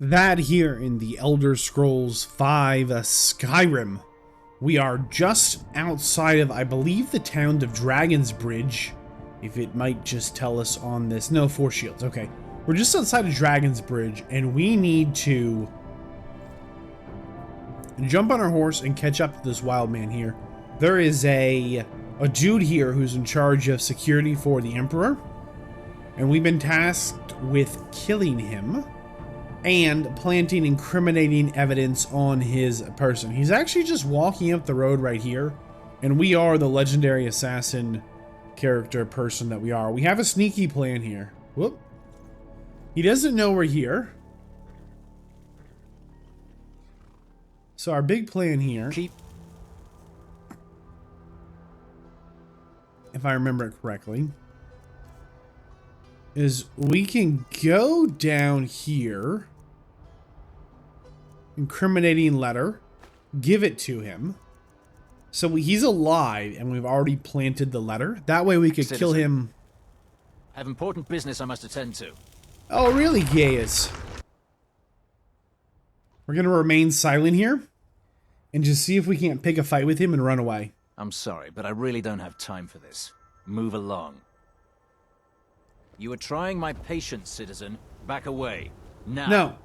That here in the Elder Scrolls V Skyrim. We are just outside of, I believe, the town of Dragon's Bridge. If it might just tell us on this. No, Four Shields. Okay. We're just outside of Dragon's Bridge, and we need to jump on our horse and catch up to this wild man here. There is a dude here who's in charge of security for the Emperor, and we've been tasked with killing him and planting incriminating evidence on his person. He's actually just walking up the road right here, and we are the legendary assassin character person that we are. We have a sneaky plan here. Whoop. He doesn't know we're here. So our big plan here, if I remember it correctly, is we can go down here, incriminating letter, give it to him. So he's alive and we've already planted the letter. That way we could kill him. Have important business I must attend to. Oh, really, Gaius? We're gonna remain silent here and just see if we can't pick a fight with him and run away. I'm sorry, but I really don't have time for this. Move along. You are trying my patience, citizen. Back away. Now. No.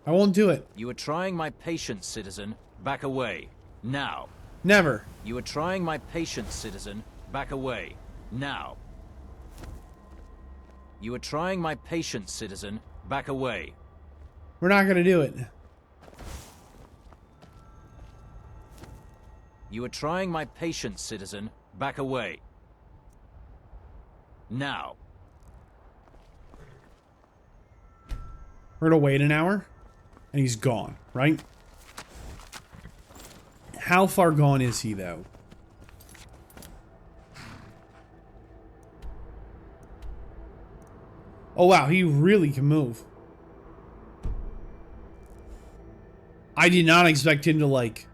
I won't do it. You are trying my patience, citizen. Back away. Now. Never. You are trying my patience, citizen. Back away. Now. You are trying my patience, citizen. Back away. We're not gonna do it. You are trying my patience, citizen. Back away. Now. We're gonna wait an hour, and he's gone, right? How far gone is he, though? Oh, wow, he really can move. I did not expect him to, like,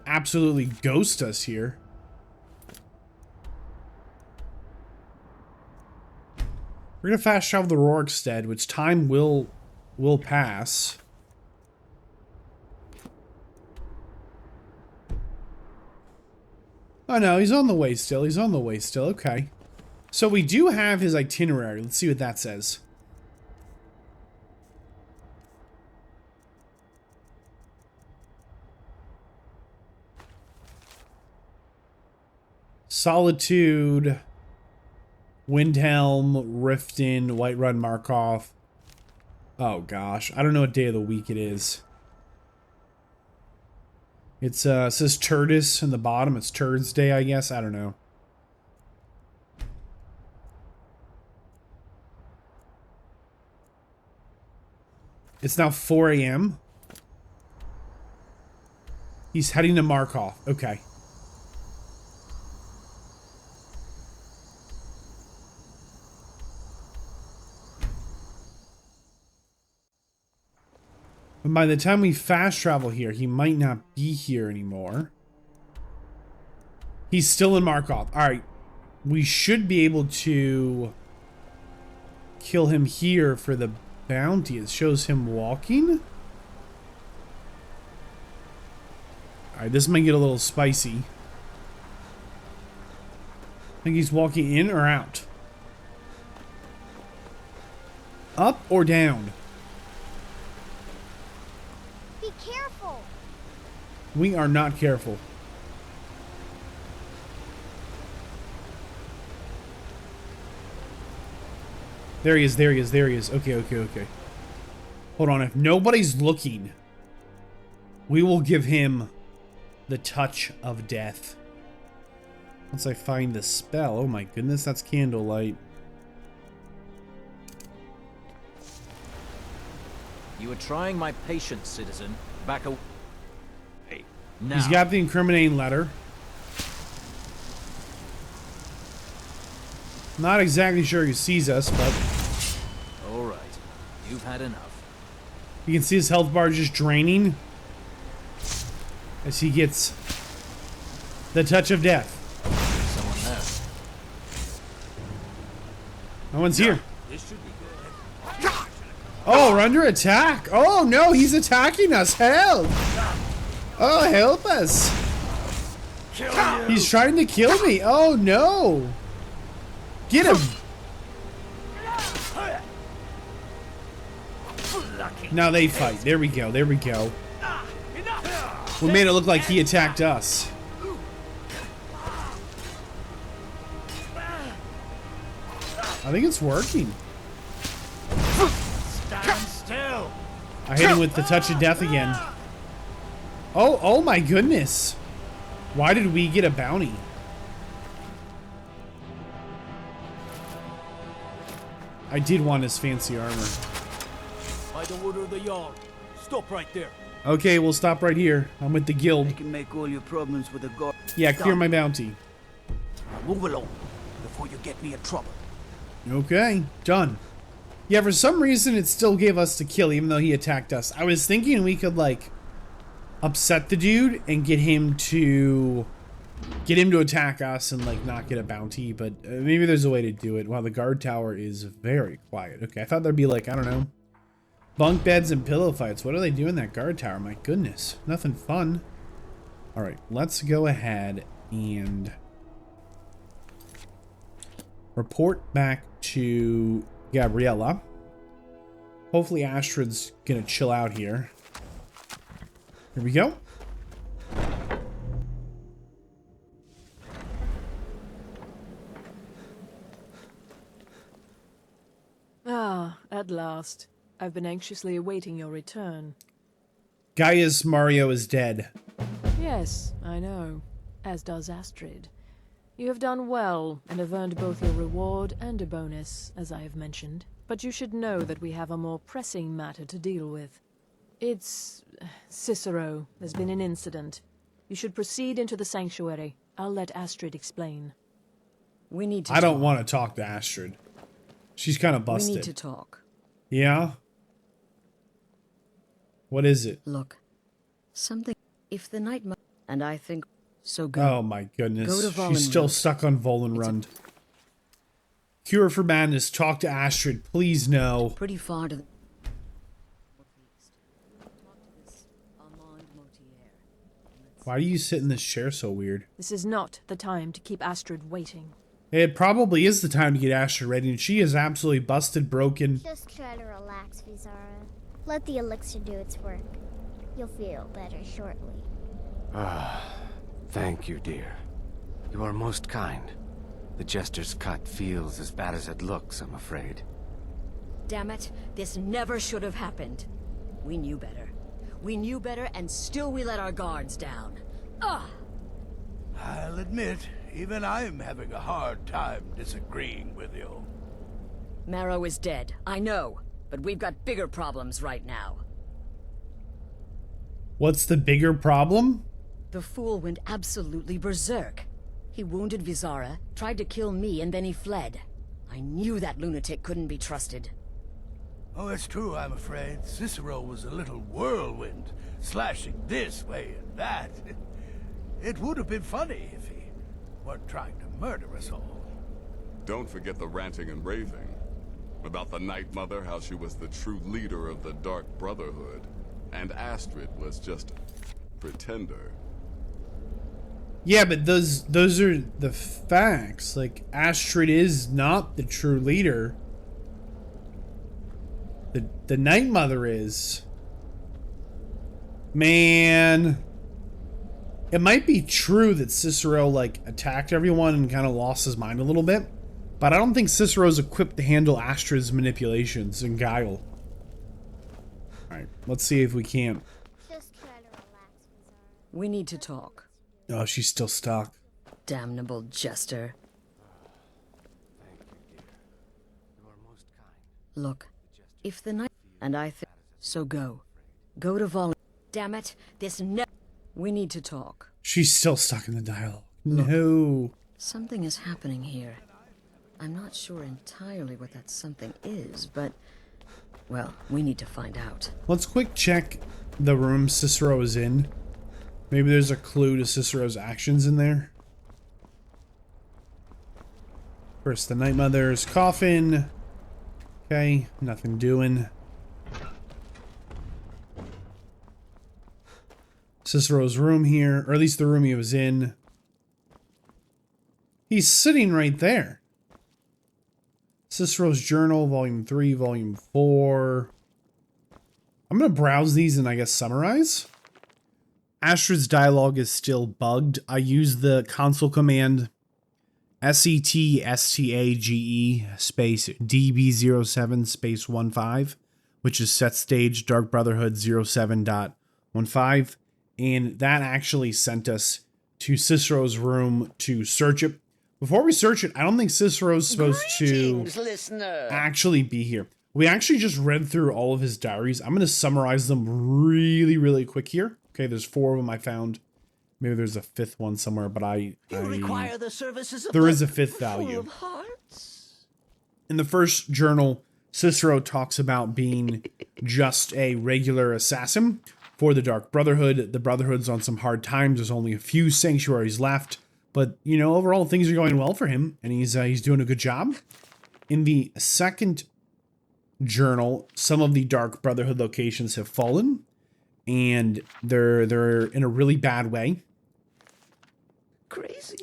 absolutely ghost us here. We're gonna fast travel to Rorikstead, which time will pass. Oh no, he's on the way still. He's on the way still. Okay. So we do have his itinerary. Let's see what that says. Solitude, Windhelm, Riften, Whiterun, Markov. Oh gosh, I don't know what day of the week it is. It says Turdus in the bottom. It's Turds Day, I guess. I don't know. It's now 4 a.m. He's heading to Markov. Okay. But by the time we fast travel here, he might not be here anymore. He's still in Markov. Alright. We should be able to kill him here for the bounty. It shows him walking. Alright, this might get a little spicy. I think he's walking in or out. Up or down? Careful. We are not careful. There he is, there he is, there he is. Okay, okay, okay. Hold on, if nobody's looking, we will give him the touch of death. Once I find the spell. Oh my goodness, that's candlelight. You are trying my patience, citizen. Back away. Now. He's got the incriminating letter. Not exactly sure he sees us, but... Alright. You've had enough. You can see his health bar just draining as he gets the touch of death. Someone there. No one's here. This should be good. Oh, we're under attack. Oh no, he's attacking us. Help! Oh, help us. He's trying to kill me. Oh no. Get him. Now they fight. There we go. There we go. We made it look like he attacked us. I think it's working. Stand still. I hit him with the touch of death again. Oh my goodness. Why did we get a bounty? I did want his fancy armor. By the order of the Jarl, stop right there. Okay, we'll stop right here. I'm with the guild. I can make all your problems with a guard. Yeah, clear my bounty. Move along before you get me in trouble. Okay, done. Yeah, for some reason it still gave us to kill even though he attacked us. I was thinking we could like upset the dude and get him to attack us and like not get a bounty, but maybe there's a way to do it. Wow, the guard tower is very quiet. Okay, I thought there'd be like, I don't know, bunk beds and pillow fights. What do they do in that guard tower? My goodness, nothing fun. All right, let's go ahead and report back to Gabriella. Hopefully Astrid's gonna chill out here. Here we go. Ah, at last. I've been anxiously awaiting your return. Gaius Mario is dead. Yes, I know. As does Astrid. You have done well, and have earned both your reward and a bonus, as I have mentioned. But you should know that we have a more pressing matter to deal with. It's... Cicero. There's been an incident. You should proceed into the sanctuary. I'll let Astrid explain. We need to I don't want to talk to Astrid. She's kind of busted. We need to talk. Yeah? What is it? Look. Something... If the night... And I think... So go. Oh my goodness. Go to She's still Volenrund. stuck on Volenrund. Cure for madness. Talk to Astrid. Please no. Pretty far to the... Why do you sit in this chair so weird? This is not the time to keep Astrid waiting. It probably is the time to get Astrid ready, and she is absolutely busted, broken. Just try to relax, Vizara. Let the elixir do its work. You'll feel better shortly. Thank you, dear. You are most kind. The Jester's cut feels as bad as it looks, I'm afraid. Damn it. This never should have happened. We knew better. We knew better, and still we let our guards down. Ugh! I'll admit, even I'm having a hard time disagreeing with you. Marrow is dead, I know. But we've got bigger problems right now. What's the bigger problem? The fool went absolutely berserk. He wounded Vizara, tried to kill me, and then he fled. I knew that lunatic couldn't be trusted. Oh, it's true, I'm afraid. Cicero was a little whirlwind, slashing this way and that. It would have been funny if he weren't trying to murder us all. Don't forget the ranting and raving. About the Night Mother, how she was the true leader of the Dark Brotherhood. And Astrid was just a pretender. Yeah, but those are the facts. Like, Astrid is not the true leader. The Night Mother is. Man. It might be true that Cicero, like, attacked everyone and kind of lost his mind a little bit. But I don't think Cicero's equipped to handle Astrid's manipulations and guile. Alright, let's see if we can't. Just try to relax, Vizara. We need to talk. Oh, she's still stuck. Damnable Jester. Thank you, dear. You are most kind. Look, if the night... And I think... So go. Go to Volen... Damn it, this We need to talk. She's still stuck in the dialogue. No. Something is happening here. I'm not sure entirely what that something is, but... Well, we need to find out. Let's quick check the room Cicero is in. Maybe there's a clue to Cicero's actions in there. First, the Night Mother's coffin. Okay, nothing doing. Cicero's room here, or at least the room he was in. He's sitting right there. Cicero's Journal, Volume 3, Volume 4. I'm going to browse these and I guess summarize. Astrid's dialogue is still bugged. I use the console command SETSTAGE space DB07 space 15, which is set stage Dark Brotherhood 07.15. And that actually sent us to Cicero's room to search it. Before we search it, I don't think Cicero's supposed to actually be here. We actually just read through all of his diaries. I'm going to summarize them really, really quick here. Okay, there's 4 of them I found. Maybe there's a 5th one somewhere, but require the services of there is a 5th value. In the first journal, Cicero talks about being just a regular assassin for the Dark Brotherhood. The Brotherhood's on some hard times. There's only a few sanctuaries left. But, you know, overall, things are going well for him, and he's doing a good job. In the second journal, some of the Dark Brotherhood locations have fallen, and they're in a really bad way. Crazy.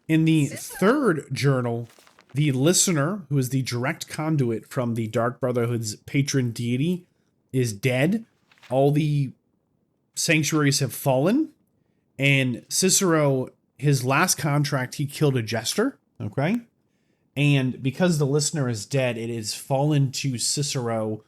In the third journal, the listener, who is the direct conduit from the Dark Brotherhood's patron deity, is dead. All the sanctuaries have fallen, and Cicero, his last contract, he killed a jester, okay? And because the listener is dead, it has fallen to Cicero.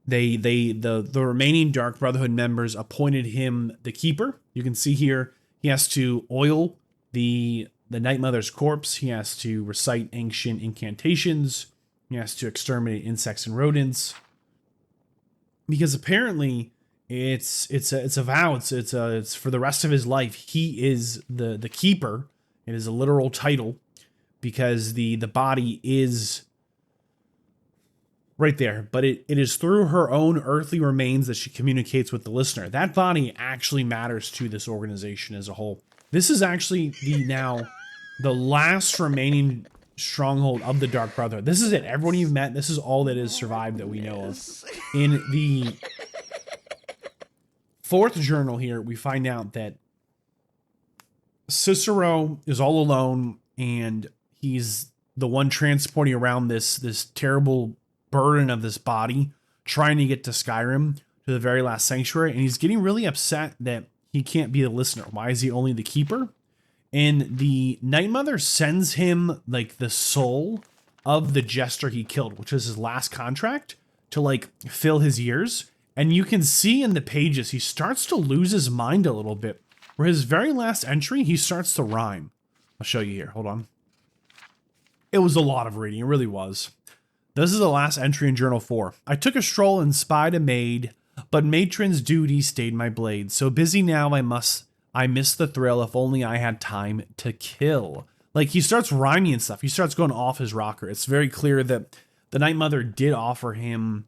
The remaining Dark Brotherhood members appointed him the keeper. You can see here, he has to oil the Night Mother's corpse. He has to recite ancient incantations. He has to exterminate insects and rodents. Because apparently it's a vow. It's for the rest of his life. He is the keeper. It is a literal title because the body is right there, but it is through her own earthly remains that she communicates with the listener. That body actually matters to this organization as a whole. This is actually the last remaining stronghold of the Dark Brotherhood. This is it. Everyone you've met, this is all that is survived that we know of. In the fourth journal here, we find out that Cicero is all alone, and he's the one transporting around this terrible burden of this body, trying to get to Skyrim, to the very last sanctuary, and he's getting really upset that he can't be the listener. Why is he only the keeper? And the Night Mother sends him like the soul of the jester he killed, which is his last contract, to like fill his ears. And you can see in the pages, he starts to lose his mind a little bit. Where his very last entry, he starts to rhyme. I'll show you here. Hold on. It was a lot of reading. It really was. This is the last entry in Journal 4. I took a stroll and spied a maid, but matron's duty stayed my blade. So busy now I miss the thrill. If only I had time to kill. Like, he starts rhyming and stuff. He starts going off his rocker. It's very clear that the Night Mother did offer him.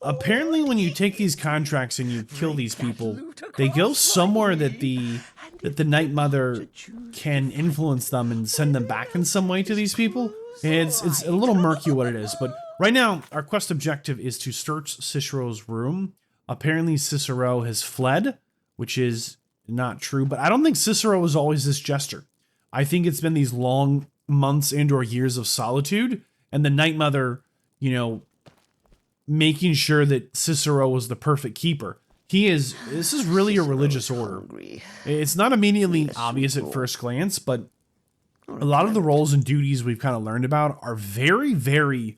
Apparently, when you take these contracts and you kill these people, they go somewhere that the Night Mother can influence them and send them back in some way to these people. It's a little murky what it is, but right now our quest objective is to search Cicero's room. Apparently Cicero has fled, which is not true, but I don't think Cicero was always this jester. I think it's been these long months and or years of solitude, and the Night Mother, you know, making sure that Cicero was the perfect keeper. This is really a religious order. It's not immediately obvious at first glance, but a lot of the roles and duties we've kind of learned about are very, very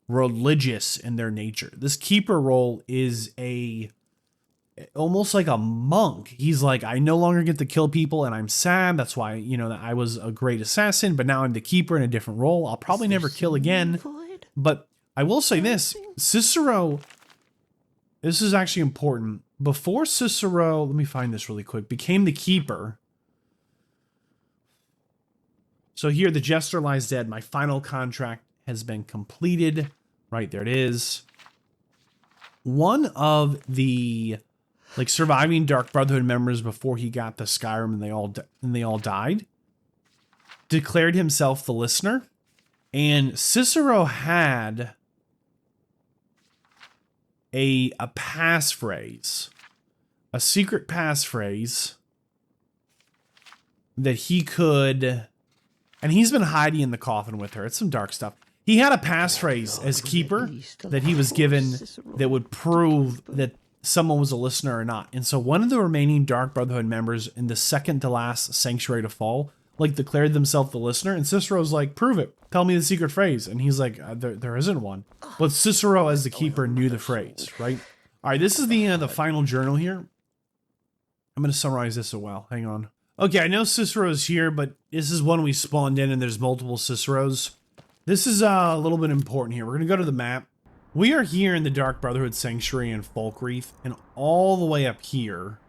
religious in their nature. This keeper role is almost like a monk. He's like, I no longer get to kill people and I'm sad. That's why, you know, I was a great assassin, but now I'm the keeper in a different role. I'll probably never kill again. But I will say this, Cicero, this is actually important. Before Cicero, let me find this really quick, became the keeper. So here, the jester lies dead. My final contract has been completed. Right, there it is. One of the surviving Dark Brotherhood members before he got to Skyrim and they all died, declared himself the listener. And Cicero had a passphrase, a secret passphrase that he could, and he's been hiding in the coffin with her. It's some dark stuff. He had a passphrase as keeper that he was given that would prove that someone was a listener or not. And so one of the remaining Dark Brotherhood members in the second to last sanctuary to fall, like, declared themselves the listener. And Cicero's like, prove it. Tell me the secret phrase. And he's like, there isn't one. But Cicero, as the keeper, knew the phrase, right? All right, this is the final journal here. I'm going to summarize this as well. Hang on. Okay, I know Cicero's here, but this is one we spawned in and there's multiple Ciceros. This is a little bit important here. We're going to go to the map. We are here in the Dark Brotherhood Sanctuary in Falkreath, and all the way up here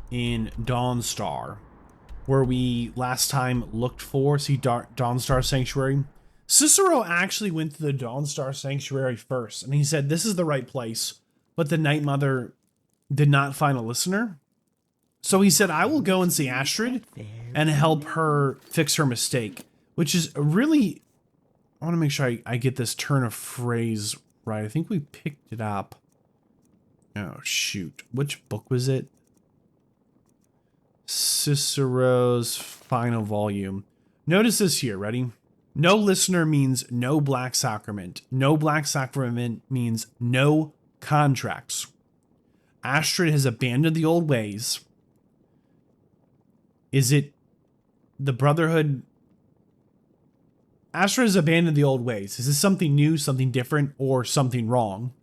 in Dawnstar, where we last time looked for, see Dawnstar Sanctuary. Cicero actually went to the Dawnstar Sanctuary first, and he said this is the right place, but the Night Mother did not find a listener. So he said, I will go and see Astrid and help her fix her mistake, which is really, I want to make sure I get this turn of phrase right. I think we picked it up. Oh, shoot. Which book was it? Cicero's final volume. Notice this here. Ready? No listener means no black sacrament. No black sacrament means no contracts. Astrid has abandoned the old ways. Is it the Brotherhood? Astrid has abandoned the old ways. Is this something new, something different, or something wrong?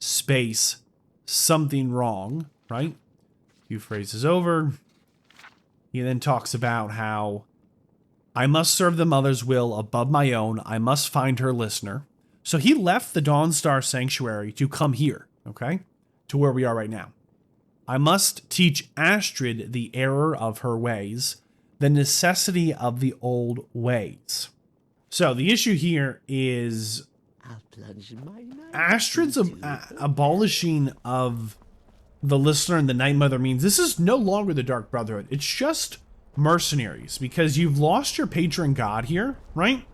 Space. Something wrong, right? A few phrases over. He then talks about how I must serve the mother's will above my own. I must find her listener. So he left the Dawnstar Sanctuary to come here, okay? To where we are right now. I must teach Astrid the error of her ways, the necessity of the old ways. So the issue here is Astrid's abolishing of the listener and the Night Mother means this is no longer the Dark Brotherhood. It's just mercenaries, because you've lost your patron god here, right?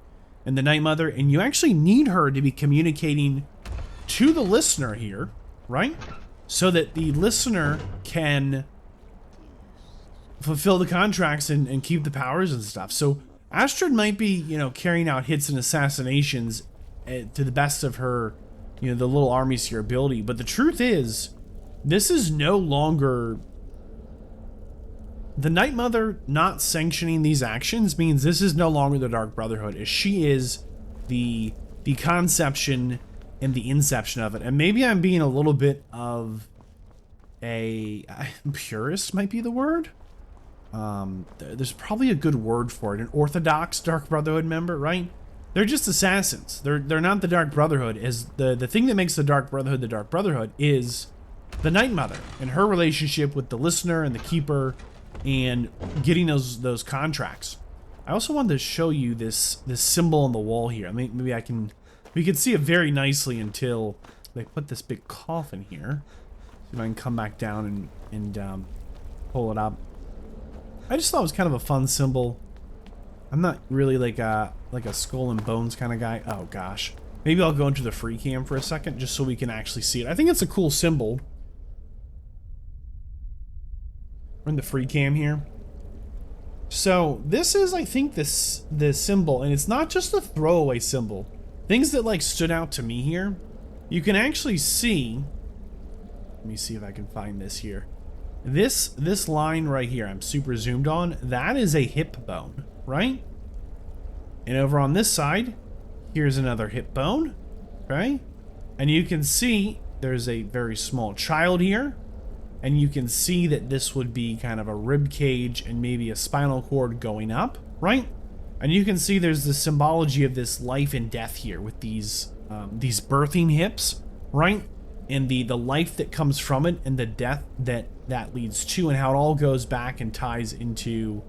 And the Night Mother, and you actually need her to be communicating to the listener here, right? So that the listener can fulfill the contracts and keep the powers and stuff. So Astrid might be, you know, carrying out hits and assassinations to the best of her, you know, the little armies to your ability. But the truth is, this is no longer... The Night Mother not sanctioning these actions means this is no longer the Dark Brotherhood. As she is the conception and the inception of it. And maybe I'm being a little bit of a... purist might be the word. There's probably a good word for it. An orthodox Dark Brotherhood member, right? They're just assassins. They're not the Dark Brotherhood. Is the thing that makes the Dark Brotherhood is the Night Mother and her relationship with the listener and the keeper and getting those contracts. I also wanted to show you this symbol on the wall here. I mean, maybe we can see it very nicely until they put this big coffin here. See if I can come back down and pull it up. I just thought it was kind of a fun symbol. I'm not really like a skull and bones kind of guy. Oh gosh. Maybe I'll go into the free cam for a second just so we can actually see it. I think it's a cool symbol. We're in the free cam here. So this is, I think, the symbol, and it's not just a throwaway symbol. Things that like stood out to me here. You can actually see. Let me see if I can find this here. This line right here, I'm super zoomed on. That is a hip bone, right? And over on this side, here's another hip bone, okay? And you can see there's a very small child here. And you can see that this would be kind of a rib cage and maybe a spinal cord going up, right? And you can see there's the symbology of this life and death here with these birthing hips, right? And the life that comes from it and the death that leads to, and how it all goes back and ties into,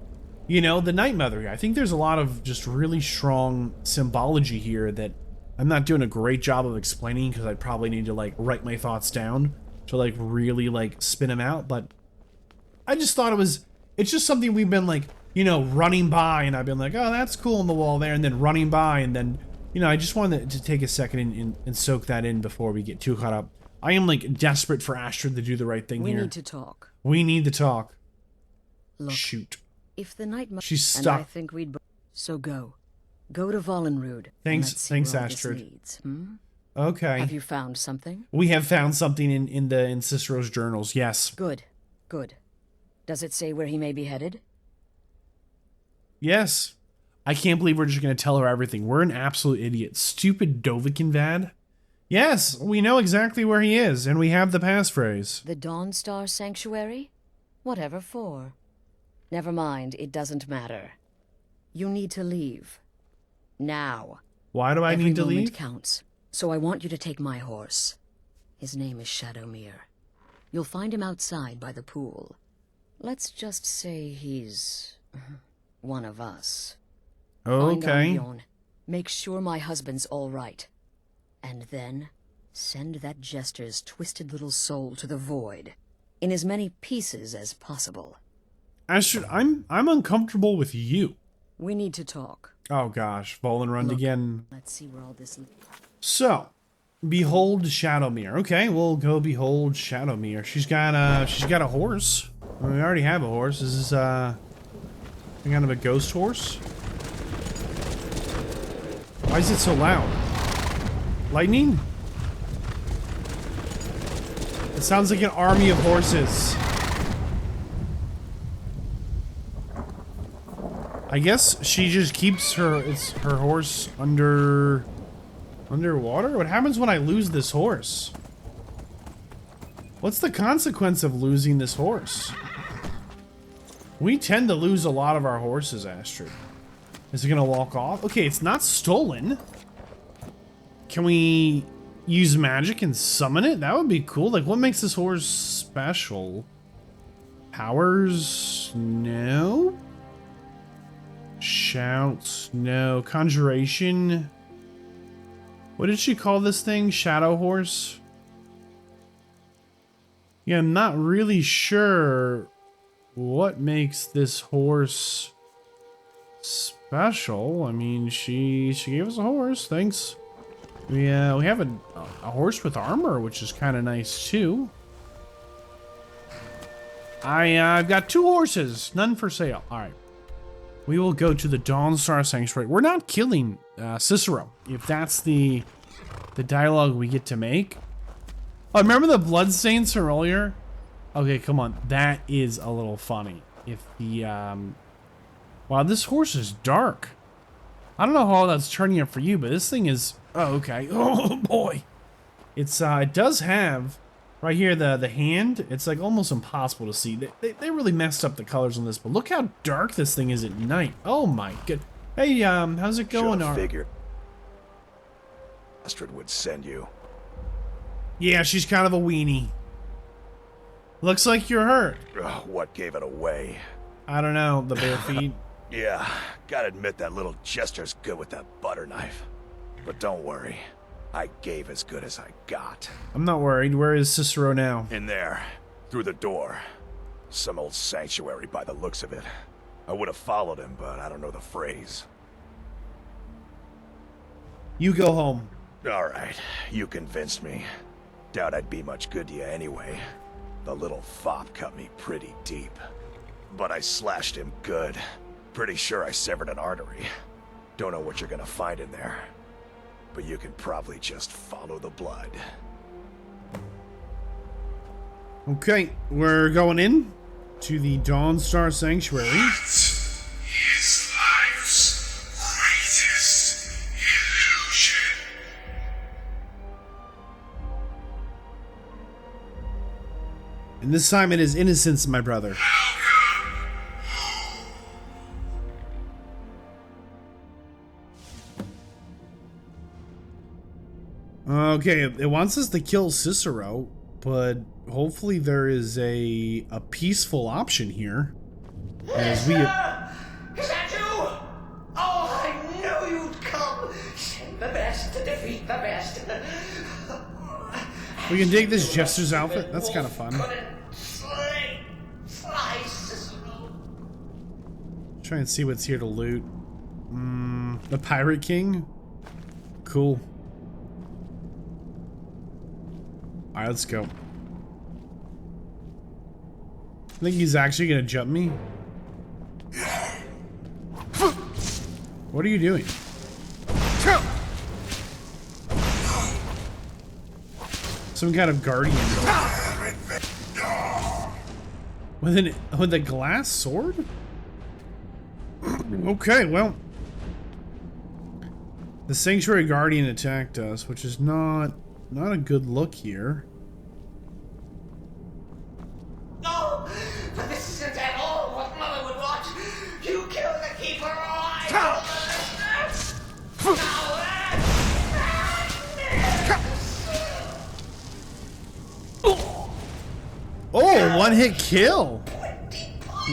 you know, the Night Mother here. I think there's a lot of just really strong symbology here that I'm not doing a great job of explaining because I probably need to like write my thoughts down to like really like spin them out, but I just thought it's just something we've been like you know, running by, and I've been like, oh, that's cool on the wall there, and then running by, and then, you know, I just wanted to take a second and soak that in before we get too caught up. I am, like, desperate for Astrid to do the right thing here. We need to talk. We need to talk. Look, shoot. If the night She's stuck. And I think we'd... So go. Go to Vollenrud. Thanks, Astrid. Hmm? Okay. Have you found something? We have found something in Cicero's journals, yes. Good. Good. Does it say where he may be headed? Yes. I can't believe we're just going to tell her everything. We're an absolute idiot. Stupid Dovahkiin Vadd. Yes, we know exactly where he is, and we have the passphrase. The Dawnstar Sanctuary? Whatever for. Never mind, it doesn't matter. You need to leave. Now. Why do I need to leave? Every moment counts, so I want you to take my horse. His name is Shadowmere. You'll find him outside by the pool. Let's just say he's... one of us. Okay. Find Armbion. Make sure my husband's all right. And then, send that jester's twisted little soul to the void, in as many pieces as possible. Astrid, I'm uncomfortable with you. We need to talk. Oh gosh, Vollenrund again. Let's see where all this leads. So, behold Shadowmere. Okay, we'll go behold Shadowmere. She's got a horse. Well, we already have a horse. Is this some kind of a ghost horse? Why is it so loud? Lightning? It sounds like an army of horses. I guess she just keeps her horse underwater? What happens when I lose this horse? What's the consequence of losing this horse? We tend to lose a lot of our horses, Astrid. Is it gonna walk off? Okay, it's not stolen. Can we use magic and summon it? That would be cool. Like, what makes this horse special? Powers? No. Shouts? No. Conjuration? What did she call this thing? Shadow horse? Yeah, I'm not really sure what makes this horse special. I mean, she gave us a horse. Thanks. We have a horse with armor, which is kind of nice too. I've got 2 horses, none for sale. All right, we will go to the Dawnstar Sanctuary. We're not killing Cicero, if that's the dialogue we get to make. Oh, remember the bloodstains from earlier? Okay, come on, that is a little funny. If the wow, this horse is dark. I don't know how that's turning up for you, but this thing is... Oh, okay. Oh, boy. It's, it does have, right here, the hand. It's, like, almost impossible to see. They really messed up the colors on this, but look how dark this thing is at night. Oh, my god. Hey, how's it going? Should've figured Astrid would send you. Yeah, she's kind of a weenie. Looks like you're hurt. What gave it away? I don't know, the bare feet. Yeah, gotta admit that little jester's good with that butter knife. But don't worry, I gave as good as I got. I'm not worried. Where is Cicero now? In there, through the door. Some old sanctuary by the looks of it. I would have followed him, but I don't know the phrase. You go home. Alright, you convinced me. Doubt I'd be much good to you anyway. The little fop cut me pretty deep. But I slashed him good. Pretty sure I severed an artery. Don't know what you're gonna find in there. But you can probably just follow the blood. Okay, we're going in to the Dawnstar Sanctuary. Is life's greatest illusion. And this time it is Innocence, my brother. Okay, it wants us to kill Cicero, but hopefully there is a peaceful option here. As we... Is that you? Oh, I knew you'd come. Send the best to defeat the best. We can take this Jester's outfit. That's kind of fun. Try and see what's here to loot. The Pirate King? Cool. Alright, let's go. I think he's actually gonna jump me. What are you doing? Some kind of guardian. With a glass sword? Okay, well. The Sanctuary Guardian attacked us, which is not a good look here. No! But this isn't at all what Mother would want! You killed the Keeper alive! Oh, one-hit kill!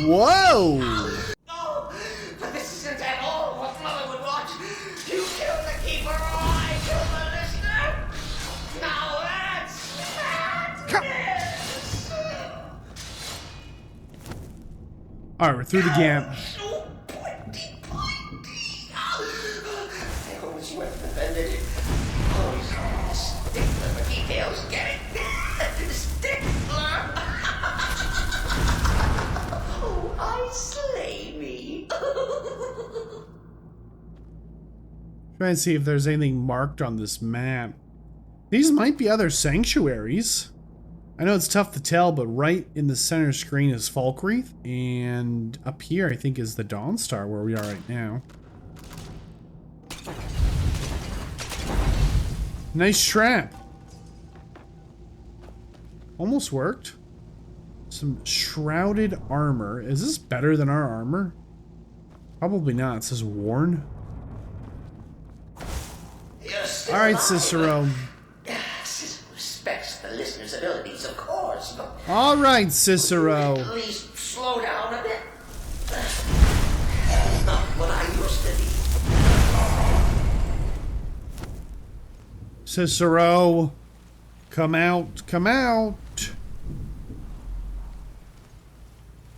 Whoa! No! But this isn't at all what Mother would want! You killed the Keeper alive! You the listener! Now that's madness! Alright, we're through the gap. I always went defended it. Always stickler for details, get it? Stickler! Oh, I slay me. Try and see if there's anything marked on this map. These might be other sanctuaries. I know it's tough to tell, but right in the center screen is Falkreath, and up here I think is the Dawnstar where we are right now. Nice trap. Almost worked. Some shrouded armor. Is this better than our armor? Probably not. It says worn. Alright, Cicero. Respects the listener's abilities, of course, but Alright, Cicero. at least slow down a bit. Not what I used to be. Cicero. Come out. Come out.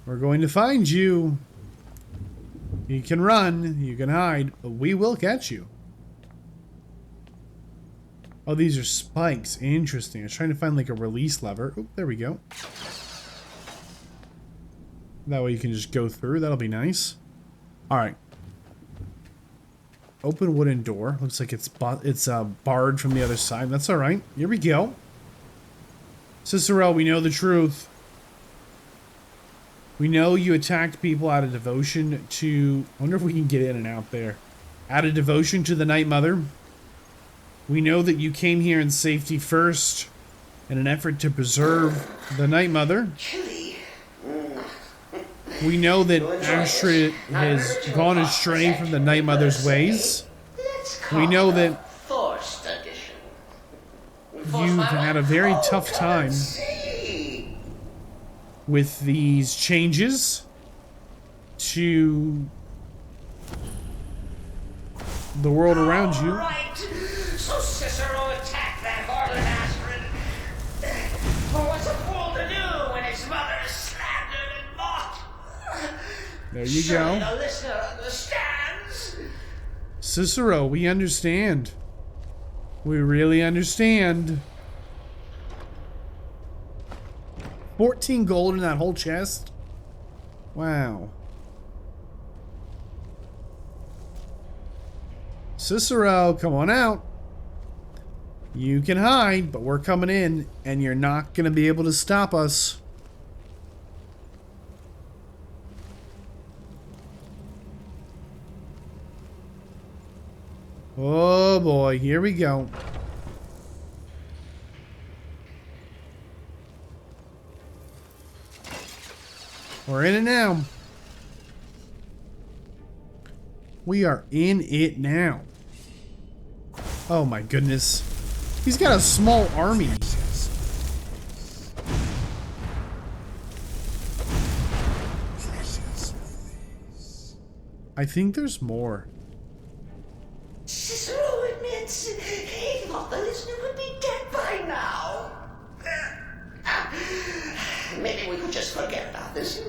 We're going to find you. You can run. You can hide. But we will catch you. Oh, these are spikes. Interesting. I was trying to find like a release lever. Oh, there we go. That way you can just go through. That'll be nice. Alright. Open wooden door. Looks like it's barred from the other side. That's alright. Here we go. Cicero, we know the truth. We know you attacked people out of devotion to... I wonder if we can get in and out there. Out of devotion to the Night Mother. We know that you came here in safety first in an effort to preserve the Night Mother. We know that Astrid has gone astray from the Night Mother's ways. We know that you've had a very tough time with these changes to the world around you. Right. So Cicero attacked that harlot Astrid. Well, what's a fool to do when his mother is slandered and mocked? There you Surely go. the listener understands. Cicero, we understand. We really understand. 14 gold in that whole chest? Wow. Cicero, come on out. You can hide, but we're coming in, and you're not going to be able to stop us. Oh boy, here we go. We're in it now. We are in it now. Oh my goodness. He's got a small army. I think there's more. Cicero admits he thought the listener would be dead by now. Maybe we could just forget about this.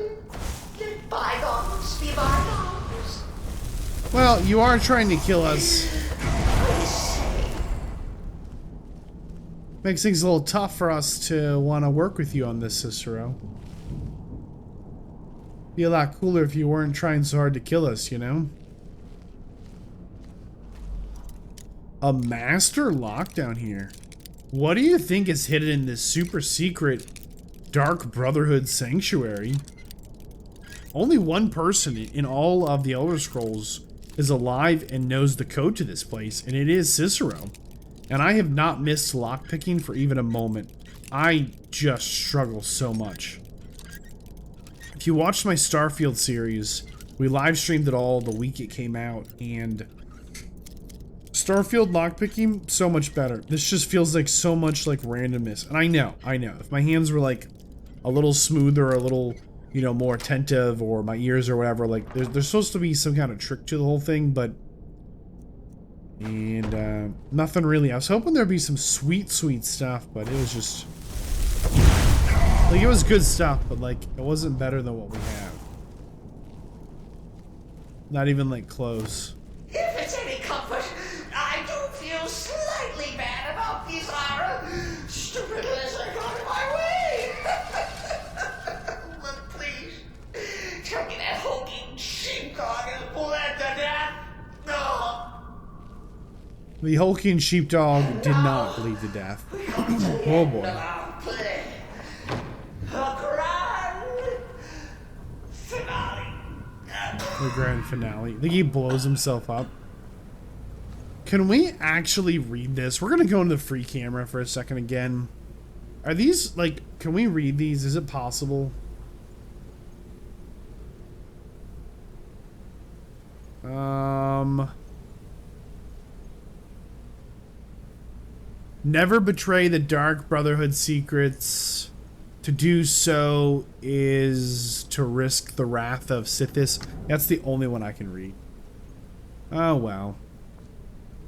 Let bygones be bygones. Well, you are trying to kill us. Makes things a little tough for us to want to work with you on this, Cicero. Be a lot cooler if you weren't trying so hard to kill us, you know? A master lock down here. What do you think is hidden in this super secret Dark Brotherhood sanctuary? Only one person in all of the Elder Scrolls is alive and knows the code to this place, and it is Cicero. And I have not missed lockpicking for even a moment. I just struggle so much. If you watched my Starfield series, we live streamed it all the week it came out, and Starfield lockpicking, so much better. This just feels like so much like randomness. And I know. If my hands were like a little smoother, or a little, you know, more attentive, or my ears or whatever, like there's supposed to be some kind of trick to the whole thing, but nothing really. I was hoping there'd be some sweet stuff, but it was just like, it was good stuff, but like it wasn't better than what we have. Not even like close. If it's any comfort, I do feel slightly bad about these stupid lizard out of my way. But please, tell me that hulking sheepdog is bled to death. No. The hulking sheepdog did not bleed to death. Oh boy. The grand finale. I think he blows himself up. Can we actually read this? We're gonna go into the free camera for a second again. Are these, like, can we read these? Is it possible? Never betray the Dark Brotherhood secrets. To do so is to risk the wrath of Sithis. That's the only one I can read. Oh, well.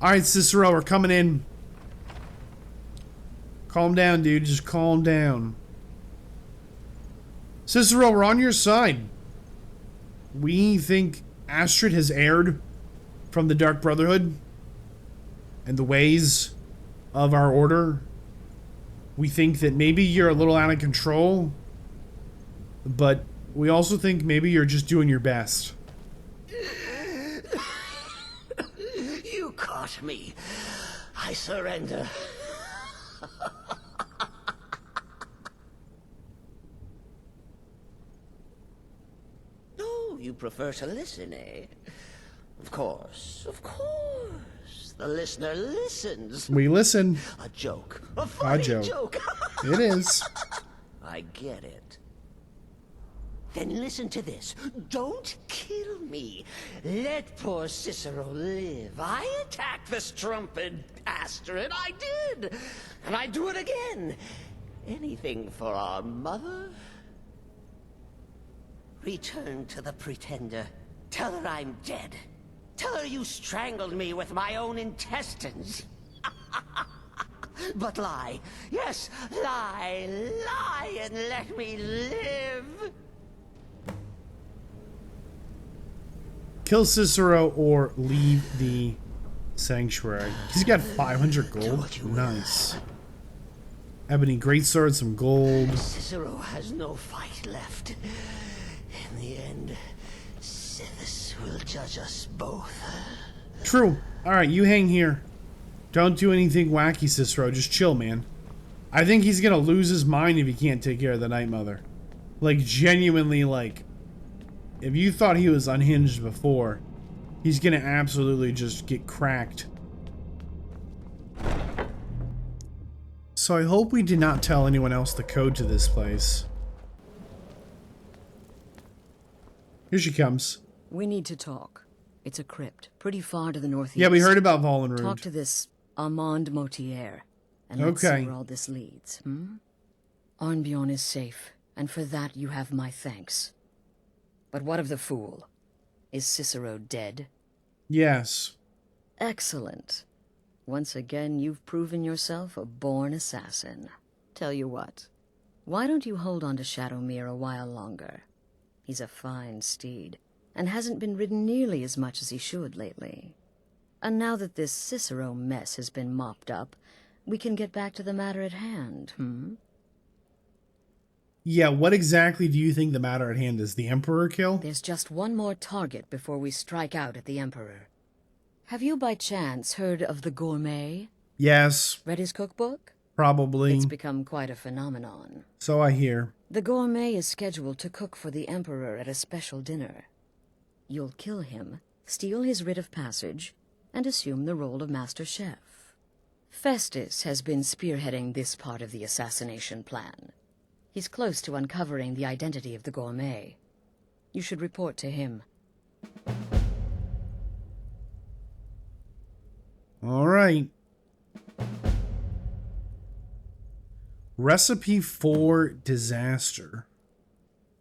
Alright, Cicero, we're coming in. Calm down, dude. Just calm down. Cicero, we're on your side. We think Astrid has erred from the Dark Brotherhood and the ways of our order. We think that maybe you're a little out of control, but we also think maybe you're just doing your best. You caught me. I surrender. Oh, you prefer to listen, eh? Of course, of course. The listener listens. We listen. A joke. A funny joke. It is. I get it. Then listen to this. Don't kill me. Let poor Cicero live. I attacked the strumpet Astrid. I did. And I'd do it again. Anything for our mother? Return to the Pretender. Tell her I'm dead. Tell her you strangled me with my own intestines. But lie. Yes, lie. Lie and let me live. Kill Cicero or leave the sanctuary. He's got 500 gold. Nice. Ebony greatsword, some gold. Cicero has no fight left. In the end, Sithis will judge us both. True. Alright, you hang here. Don't do anything wacky, Cicero. Just chill, man. I think he's gonna lose his mind if he can't take care of the Night Mother. Like, genuinely, like, if you thought he was unhinged before, he's gonna absolutely just get cracked. So I hope we did not tell anyone else the code to this place. Here she comes. We need to talk. It's a crypt, pretty far to the northeast. Yeah, we heard about Vollenrood. Talk to this Armand Motier, and let's see where all this leads, Arnbjorn is safe, and for that you have my thanks. But what of the fool? Is Cicero dead? Yes. Excellent. Once again, you've proven yourself a born assassin. Tell you what, why don't you hold on to Shadowmere a while longer? He's a fine steed. and hasn't been ridden nearly as much as he should lately. And now that this Cicero mess has been mopped up, we can get back to the matter at hand, Yeah, what exactly do you think the matter at hand is? The Emperor kill? There's just one more target before we strike out at the Emperor. Have you by chance heard of the Gourmet? Yes. Read his cookbook? Probably. It's become quite a phenomenon. So I hear. The Gourmet is scheduled to cook for the Emperor at a special dinner. You'll kill him, steal his writ of passage, and assume the role of Master Chef. Festus has been spearheading this part of the assassination plan. He's close to uncovering the identity of the Gourmet. You should report to him. All right. Recipe for disaster.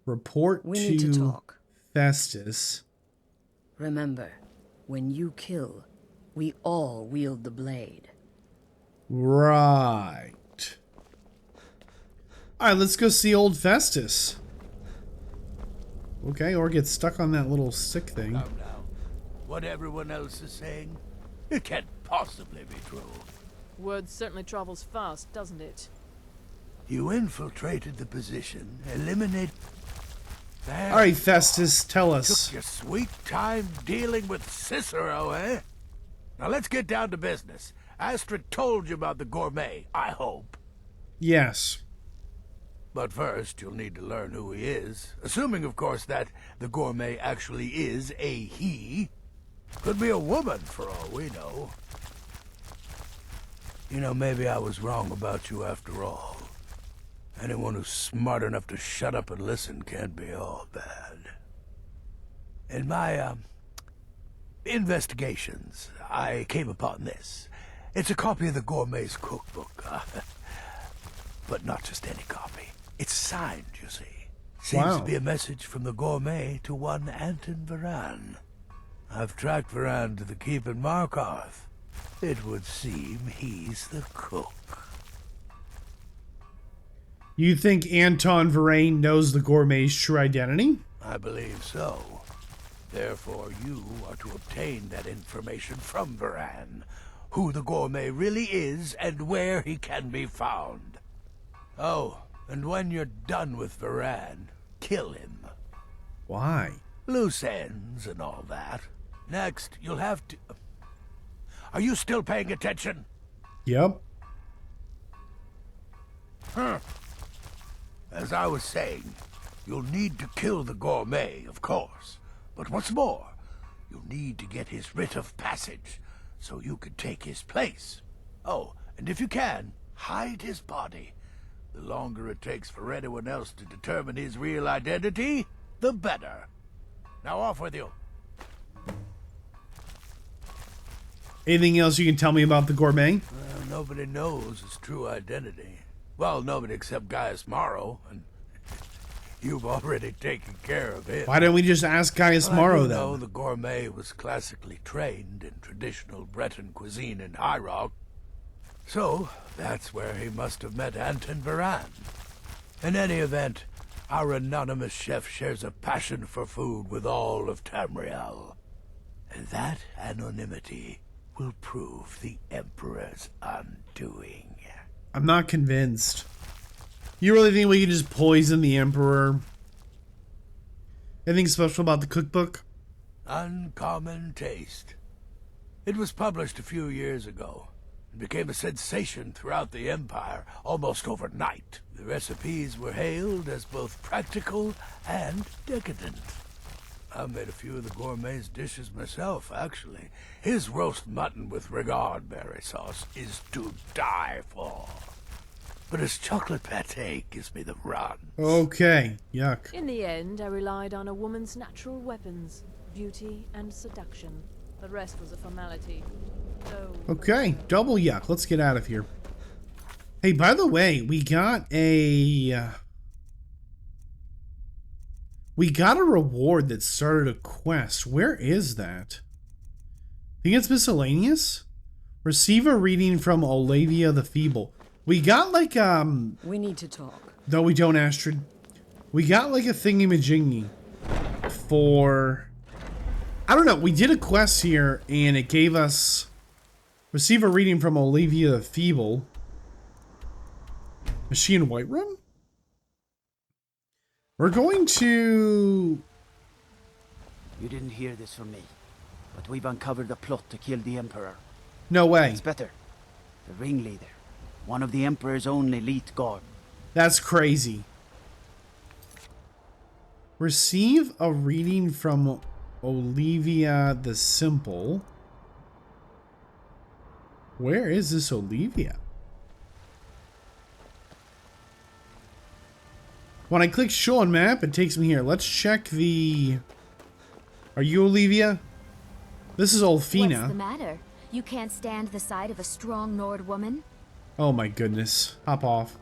Report We need to talk. Festus. Remember, when you kill, we all wield the blade. Right. Alright, let's go see old Festus. Okay, or get stuck on that little stick thing. Calm down. What everyone else is saying, it can't possibly be true. Word certainly travels fast, doesn't it? You infiltrated the position, eliminated... Alright, Festus, tell us. Took your sweet time dealing with Cicero, eh? Now let's get down to business. Astrid told you about the Gourmet, I hope. Yes. But first, you'll need to learn who he is. Assuming, of course, that the Gourmet actually is a he. Could be a woman, for all we know. You know, maybe I was wrong about you after all. Anyone who's smart enough to shut up and listen can't be all bad. In my, investigations, I came upon this. It's a copy of the Gourmet's cookbook. But not just any copy. It's signed, you see. Seems to be a message from the Gourmet to one Anton Varan. I've tracked Varan to the keep in Markarth. It would seem he's the cook. You think Anton Varane knows the Gourmet's true identity? I believe so. Therefore, you are to obtain that information from Varan. Who the Gourmet really is and where he can be found. Oh, and when you're done with Varan, kill him. Why? Loose ends and all that. Next, you'll have to... Are you still paying attention? Yep. As I was saying, you'll need to kill the Gourmet, of course. But what's more, you'll need to get his writ of passage, so you can take his place. Oh, and if you can, hide his body. The longer it takes for anyone else to determine his real identity, the better. Now off with you. Anything else you can tell me about the Gourmet? Well, nobody knows his true identity. Well, nobody except Gaius Morrow, and you've already taken care of him. Why don't we just ask Gaius Morrow, then? I know the Gourmet was classically trained in traditional Breton cuisine in High Rock. So, that's where he must have met Anton Varan. In any event, our anonymous chef shares a passion for food with all of Tamriel. And that anonymity will prove the Emperor's undoing. I'm not convinced. You really think we can just poison the Emperor? Anything special about the cookbook? Uncommon taste. It was published a few years ago. It became a sensation throughout the Empire, almost overnight. The recipes were hailed as both practical and decadent. I've made a few of the Gourmet's dishes myself, actually. His roast mutton with regard berry sauce is to die for. But his chocolate pate gives me the runs. Okay, yuck. In the end, I relied on a woman's natural weapons, beauty and seduction. The rest was a formality. So... Okay, double yuck. Let's get out of here. Hey, by the way, we got a reward that started a quest. Where is that? I think it's miscellaneous? Receive a reading from Olavia the Feeble. We got like, We need to talk. No, we don't, Astrid. We got like a thingy-majingy for I don't know. We did a quest here, and it gave us... Receive a reading from Olivia the Feeble. Is she in Whiterun? We're going to... You didn't hear this from me, but we've uncovered a plot to kill the Emperor. No way. It's better. The ringleader. One of the Emperor's own elite guard. That's crazy. Receive a reading from Olivia the Simple. Where is this Olivia? When I click show on map, it takes me here. Let's check the... Are you Olivia? This is Olfina. What's the matter? You can't stand the sight of a strong Nord woman? Oh my goodness. Hop off.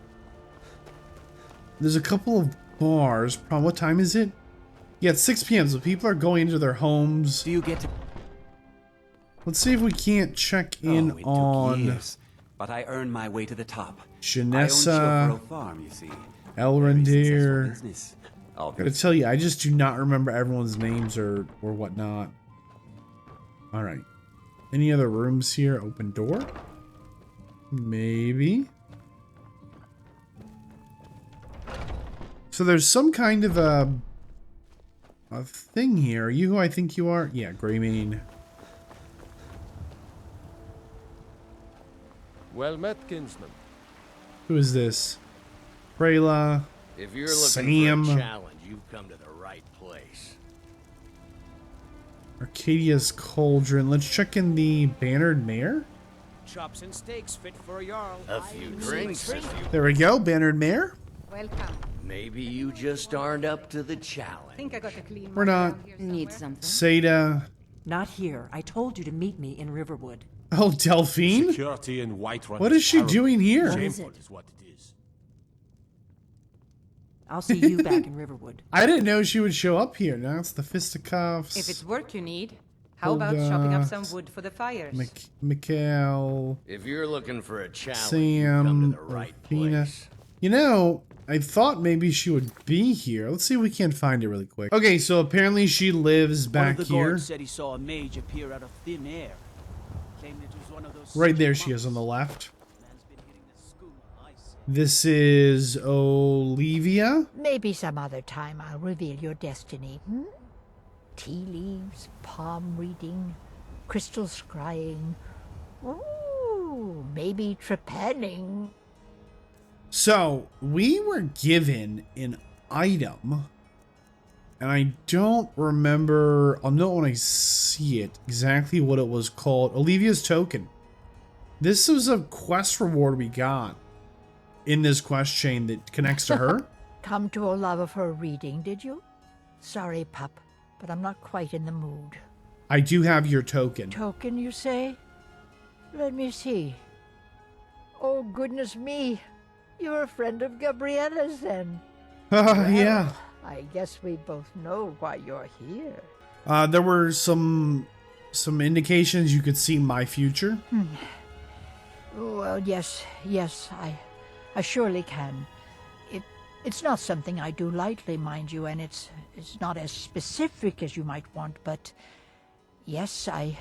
There's a couple of bars. What time is it? Yeah, it's 6 p.m. so people are going into their homes. Do you get to... Let's see if we can't check in it on... took years, but I earned my way to the top. Janessa, I own Chilfaro Farm, you see. Elrendir. I'll Gotta tell you, I just do not remember everyone's names or whatnot. Alright. Any other rooms here? Open door? Maybe. So there's some kind of a thing here. Are you who I think you are? Yeah, Greymane. Well met, kinsman. Who is this? Prayla. If you're looking Sam. for a challenge, you've come to the right place. Arcadia's Cauldron. Let's check in the Bannered Mare. Chops and steaks fit for a jarl. A few drinks. There we go, Bannered Mare. Welcome. Maybe you just aren't up to the challenge. Think I got to clean. We're not. Need something? Seda. Not here. I told you to meet me in Riverwood. Oh, Delphine? Security in Whiterun. What is she doing here? What is Shameful it? is what it is. I'll see you back in Riverwood. I didn't know she would show up here. Now it's the fisticuffs. If it's work you need, how about chopping up some wood for the fires? Mikhail. If you're looking for a challenge, Sam. you've come to the right Alfina. place. You know, I thought maybe she would be here. Let's see if we can't find her really quick. Okay, so apparently she lives back One of the here. guards said he saw a mage appear out of thin air. Claimed it was one of those Right there she is on the left. man's been hitting the school, I see. This is Olivia. Maybe some other time I'll reveal your destiny. Tea leaves, palm reading, crystal scrying. Ooh, maybe trepanning. So, we were given an item, and I don't remember, I'll know when I see it, exactly what it was called. Olivia's Token. This was a quest reward we got in this quest chain that connects to her. Come to Olava for a reading, did you? Sorry, pup, but I'm not quite in the mood. I do have your token. Token, you say? Let me see. Oh, goodness me. You're a friend of Gabriella's, then. Yeah. I guess we both know why you're here. There were some indications you could see my future. Well, yes, I surely can. It's not something I do lightly, mind you, and it's not as specific as you might want, but yes, I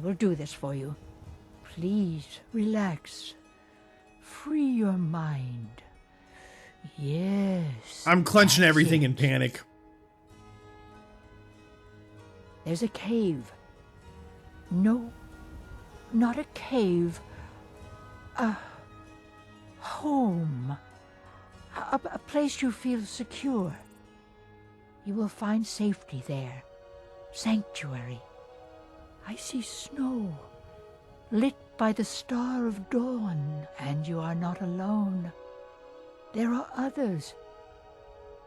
will do this for you. Please, relax. Free your mind. Yes. I'm clenching that's everything it. in panic. There's a cave. No, not a cave. A home. A place you feel secure. You will find safety there. Sanctuary. I see snow, lit by the star of dawn, and you are not alone. There are others.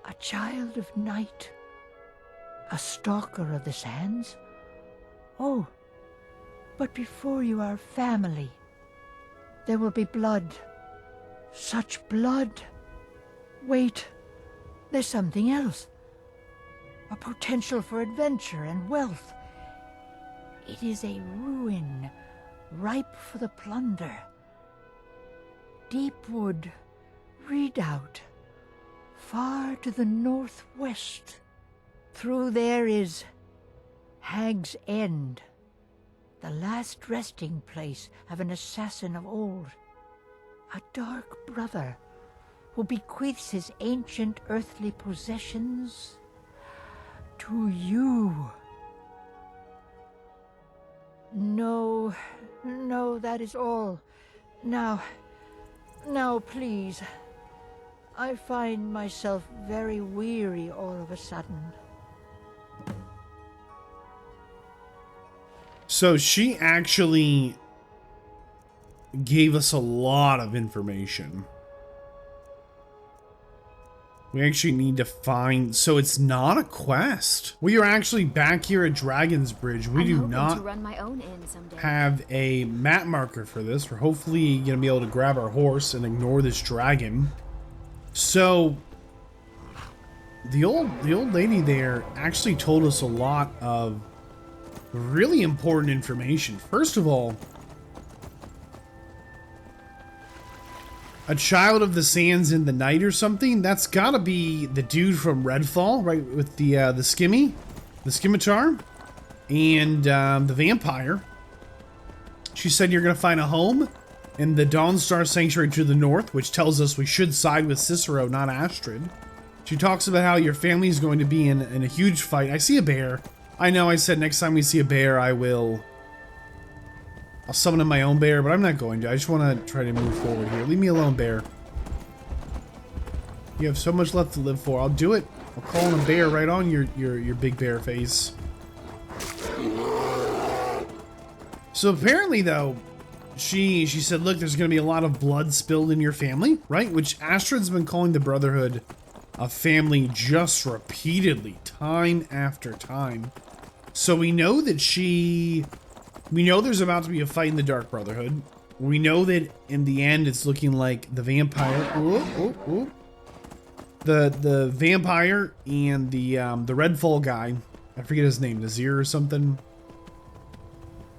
A child of night. A stalker of the sands. Oh, but before you are family. There will be blood. Such blood. Wait, there's something else. A potential for adventure and wealth. It is a ruin, ripe for the plunder. Deepwood, Redoubt, far to the northwest. Through there is Hag's End, the last resting place of an assassin of old. A dark brother who bequeaths his ancient earthly possessions to you. No, that is all. Now, please. I find myself very weary all of a sudden. So she actually gave us a lot of information. We actually need to find... So it's not a quest. We are actually back here at Dragon's Bridge. We do not to run my own inn someday. have a map marker for this. We're hopefully going to be able to grab our horse and ignore this dragon. So the old lady there actually told us a lot of really important information. First of all, a child of the sands in the night or something. That's gotta be the dude from Redfall, right? With the scimitar, and the vampire. She said you're gonna find a home in the Dawnstar Sanctuary to the north, which tells us we should side with Cicero, not Astrid. She talks about how your family is going to be in a huge fight. I see a bear. I know I said next time we see a bear, I'll summon in my own bear, but I'm not going to. I just want to try to move forward here. Leave me alone, bear. You have so much left to live for. I'll do it. I'll call in a bear right on your big bear face. So apparently, though, she said, look, there's going to be a lot of blood spilled in your family, right? Which Astrid's been calling the Brotherhood a family just repeatedly, time after time. So we know that we know there's about to be a fight in the Dark Brotherhood. We know that in the end, it's looking like the vampire, the vampire and the Redfall guy, I forget his name, Nazir or something,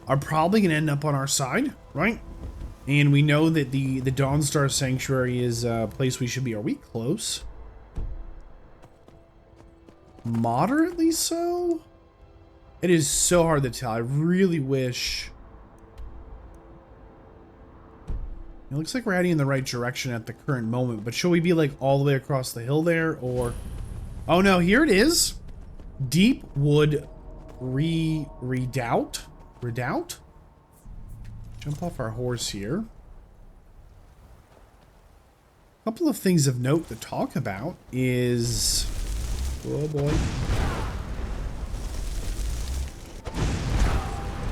are probably gonna end up on our side, right? And we know that the Dawnstar Sanctuary is a place we should be. Are we close? Moderately so? It is so hard to tell. I really wish... It looks like we're heading in the right direction at the current moment, but should we be like all the way across the hill there, or... Oh no, here it is! Deep Wood Redoubt? Redoubt? Jump off our horse here. A couple of things of note to talk about is... Oh boy.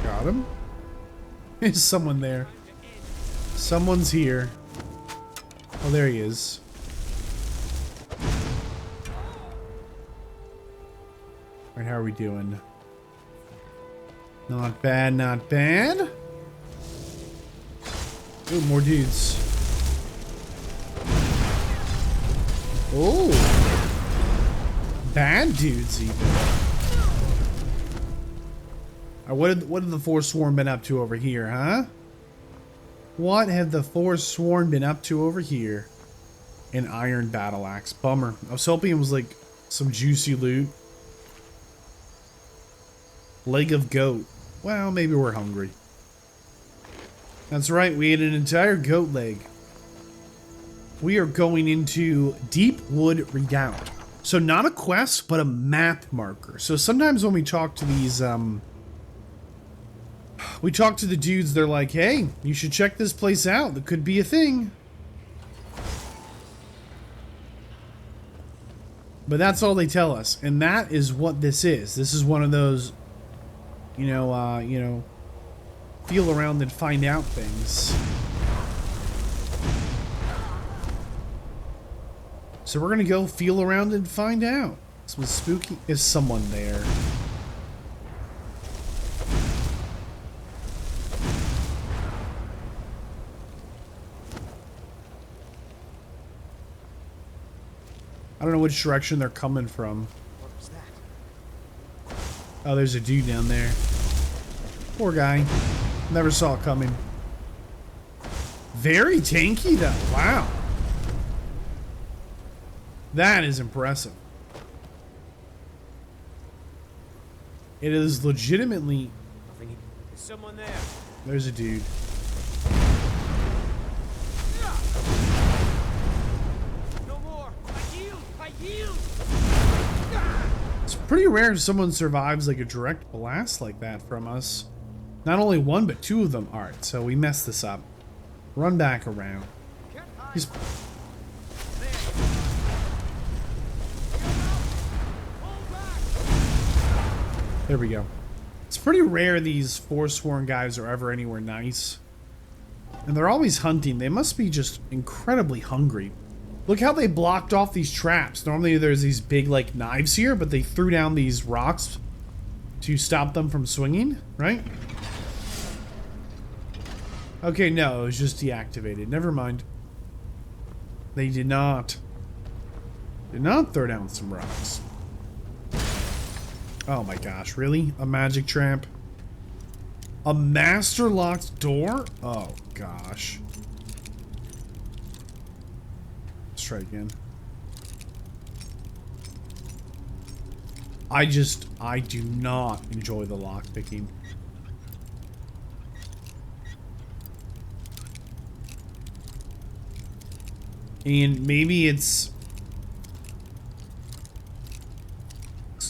Got him. There's someone there. Someone's here. Oh, there he is. Alright, how are we doing? Not bad, not bad. Ooh, more dudes. Oh. Bad dudes, even. What have the Forsworn been up to over here, huh? What have the Forsworn been up to over here? An iron battle axe. Bummer. I was hoping it was like some juicy loot. Leg of goat. Well, maybe we're hungry. That's right, we ate an entire goat leg. We are going into Deep Wood Redoubt. So not a quest, but a map marker. So sometimes when we talk to these, we talk to the dudes, they're like, hey, you should check this place out. That could be a thing. But that's all they tell us. And that is what this is. This is one of those, you know, feel around and find out things. So we're gonna go feel around and find out. This was spooky. Is someone there? I don't know which direction they're coming from. What was that? Oh, there's a dude down there. Poor guy. Never saw it coming. Very tanky though. Wow. That is impressive. It is legitimately... Nothing. Is someone there? There's a dude. No more. I yield. I yield. It's pretty rare if someone survives like a direct blast like that from us. Not only one, but two of them. Alright, so we messed this up. Run back around. He's... There we go. It's pretty rare these Forsworn guys are ever anywhere nice. And they're always hunting. They must be just incredibly hungry. Look how they blocked off these traps. Normally there's these big like knives here, but they threw down these rocks to stop them from swinging, right? Okay, no, it was just deactivated. Never mind. They did not throw down some rocks. Oh my gosh, really? A magic trap? A master locked door? Oh gosh. Let's try again. I do not enjoy the lock picking. And maybe it's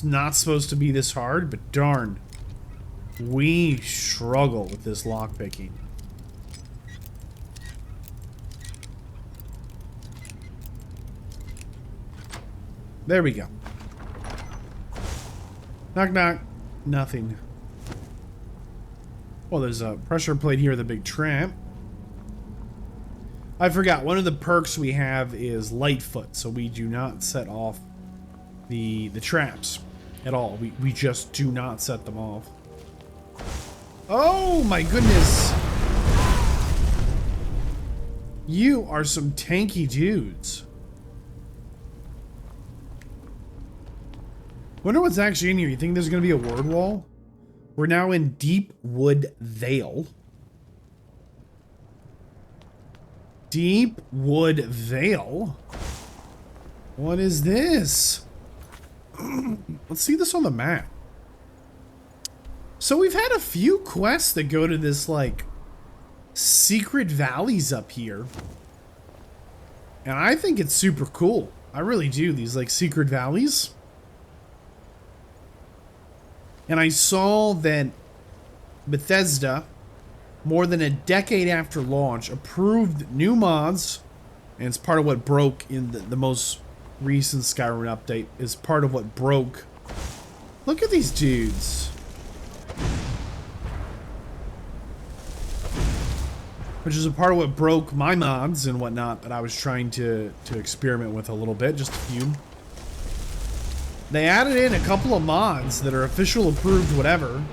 not supposed to be this hard, but darn, we struggle with this lockpicking. There we go. Knock knock. Nothing. Well, there's a pressure plate here with a big trap. I forgot, one of the perks we have is Lightfoot, so we do not set off the traps at all. We just do not set them off. Oh my goodness. You are some tanky dudes. Wonder what's actually in here. You think there's gonna be a word wall? We're now in Deep Wood Vale. Deep Wood Vale? What is this? Let's see this on the map. So we've had a few quests that go to this, like, secret valleys up here. And I think it's super cool. I really do, these, like, secret valleys. And I saw that Bethesda, more than a decade after launch, approved new mods. And it's part of what broke in the most recent Skyrim update, is part of what broke. Look at these dudes. Which is a part of what broke my mods and whatnot that I was trying to experiment with a little bit, just a few. They added in a couple of mods that are official approved whatever,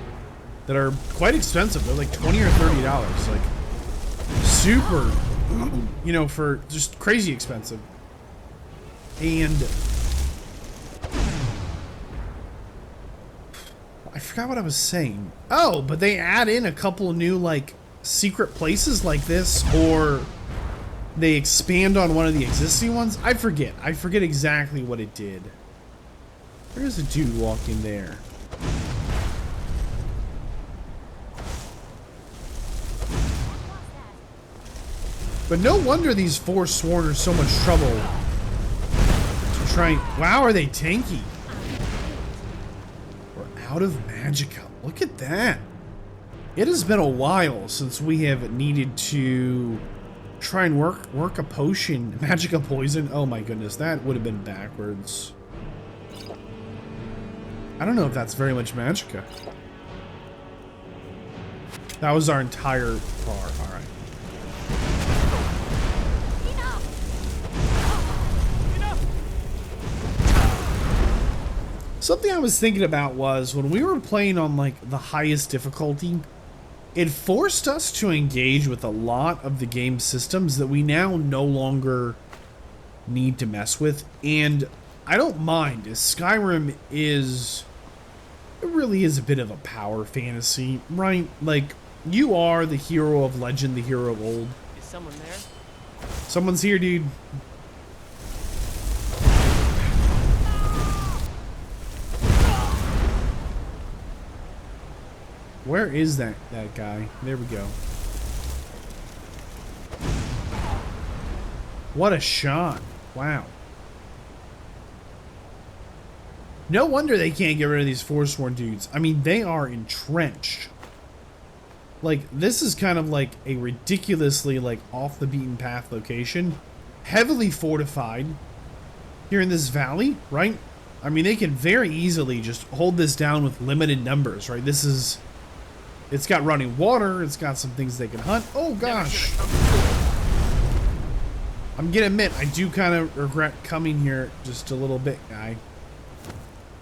that are quite expensive. They're like $20 or $30. Like, super, you know, for just crazy expensive. And I forgot what I was saying. Oh, but they add in a couple of new, like, secret places like this, or they expand on one of the existing ones. I forget exactly what it did. There's a dude walking there. But no wonder these Forsworn are so much trouble to try. Wow, are they tanky? We're out of magicka. Look at that. It has been a while since we have needed to try and work a potion. Magicka poison. Oh my goodness, that would have been backwards. I don't know if that's very much magicka. That was our entire bar. All right. Something I was thinking about was when we were playing on like the highest difficulty, it forced us to engage with a lot of the game systems that we now no longer need to mess with. And I don't mind, as Skyrim is, it really is a bit of a power fantasy, right? Like, you are the hero of legend, the hero of old. Is someone there? Someone's here, dude. Where is that guy? There we go. What a shot. Wow. No wonder they can't get rid of these Forsworn dudes. I mean, they are entrenched. Like, this is kind of like a ridiculously, like, off the beaten path location. Heavily fortified here in this valley, right? I mean, they can very easily just hold this down with limited numbers, right? This is... It's got running water. It's got some things they can hunt. Oh, gosh. I'm gonna admit, I do kind of regret coming here just a little bit, guy.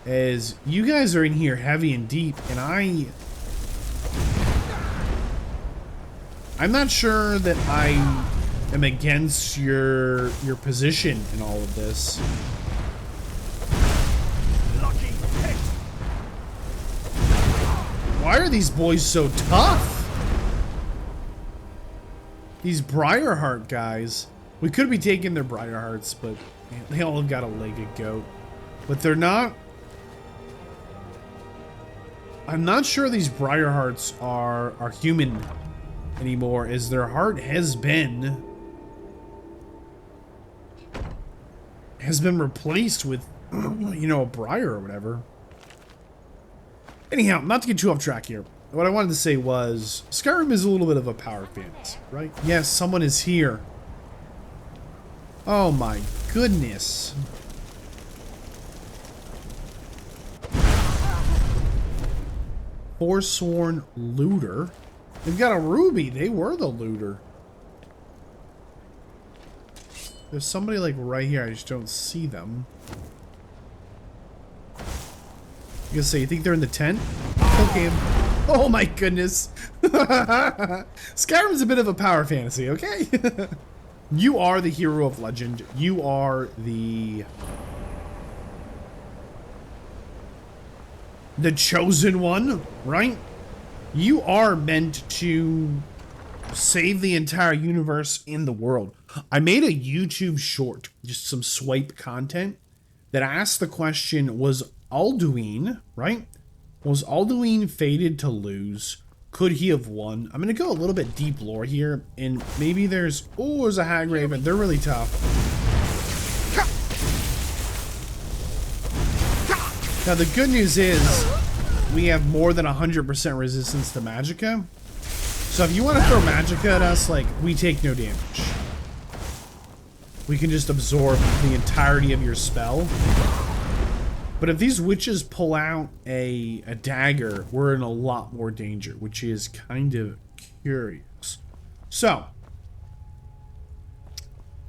As you guys are in here heavy and deep, and I'm not sure that I am against your position in all of this. Why are these boys so tough? These Briarheart guys. We could be taking their Briarhearts, but man, they all have got a legged goat. But they're not... I'm not sure these Briarhearts are human anymore, as their heart has been replaced with, you know, a briar or whatever. Anyhow, not to get too off track here. What I wanted to say was, Skyrim is a little bit of a power fantasy, right? Yes, someone is here. Oh my goodness. Forsworn looter. They've got a ruby. They were the looter. There's somebody like right here. I just don't see them. You gonna say, you think they're in the tent? Okay. Oh my goodness. Skyrim's a bit of a power fantasy, okay? You are the hero of legend. You are the chosen one, right? You are meant to save the entire universe in the world. I made a YouTube short, just some swipe content, that asked the question, was Alduin, right? Was Alduin fated to lose? Could he have won? I'm going to go a little bit deep lore here, and maybe there's... Oh, there's a Hag Raven. They're really tough. Now, the good news is we have more than 100% resistance to Magicka. So if you want to throw Magicka at us, like, we take no damage. We can just absorb the entirety of your spell. But if these witches pull out a dagger, we're in a lot more danger, which is kind of curious. So,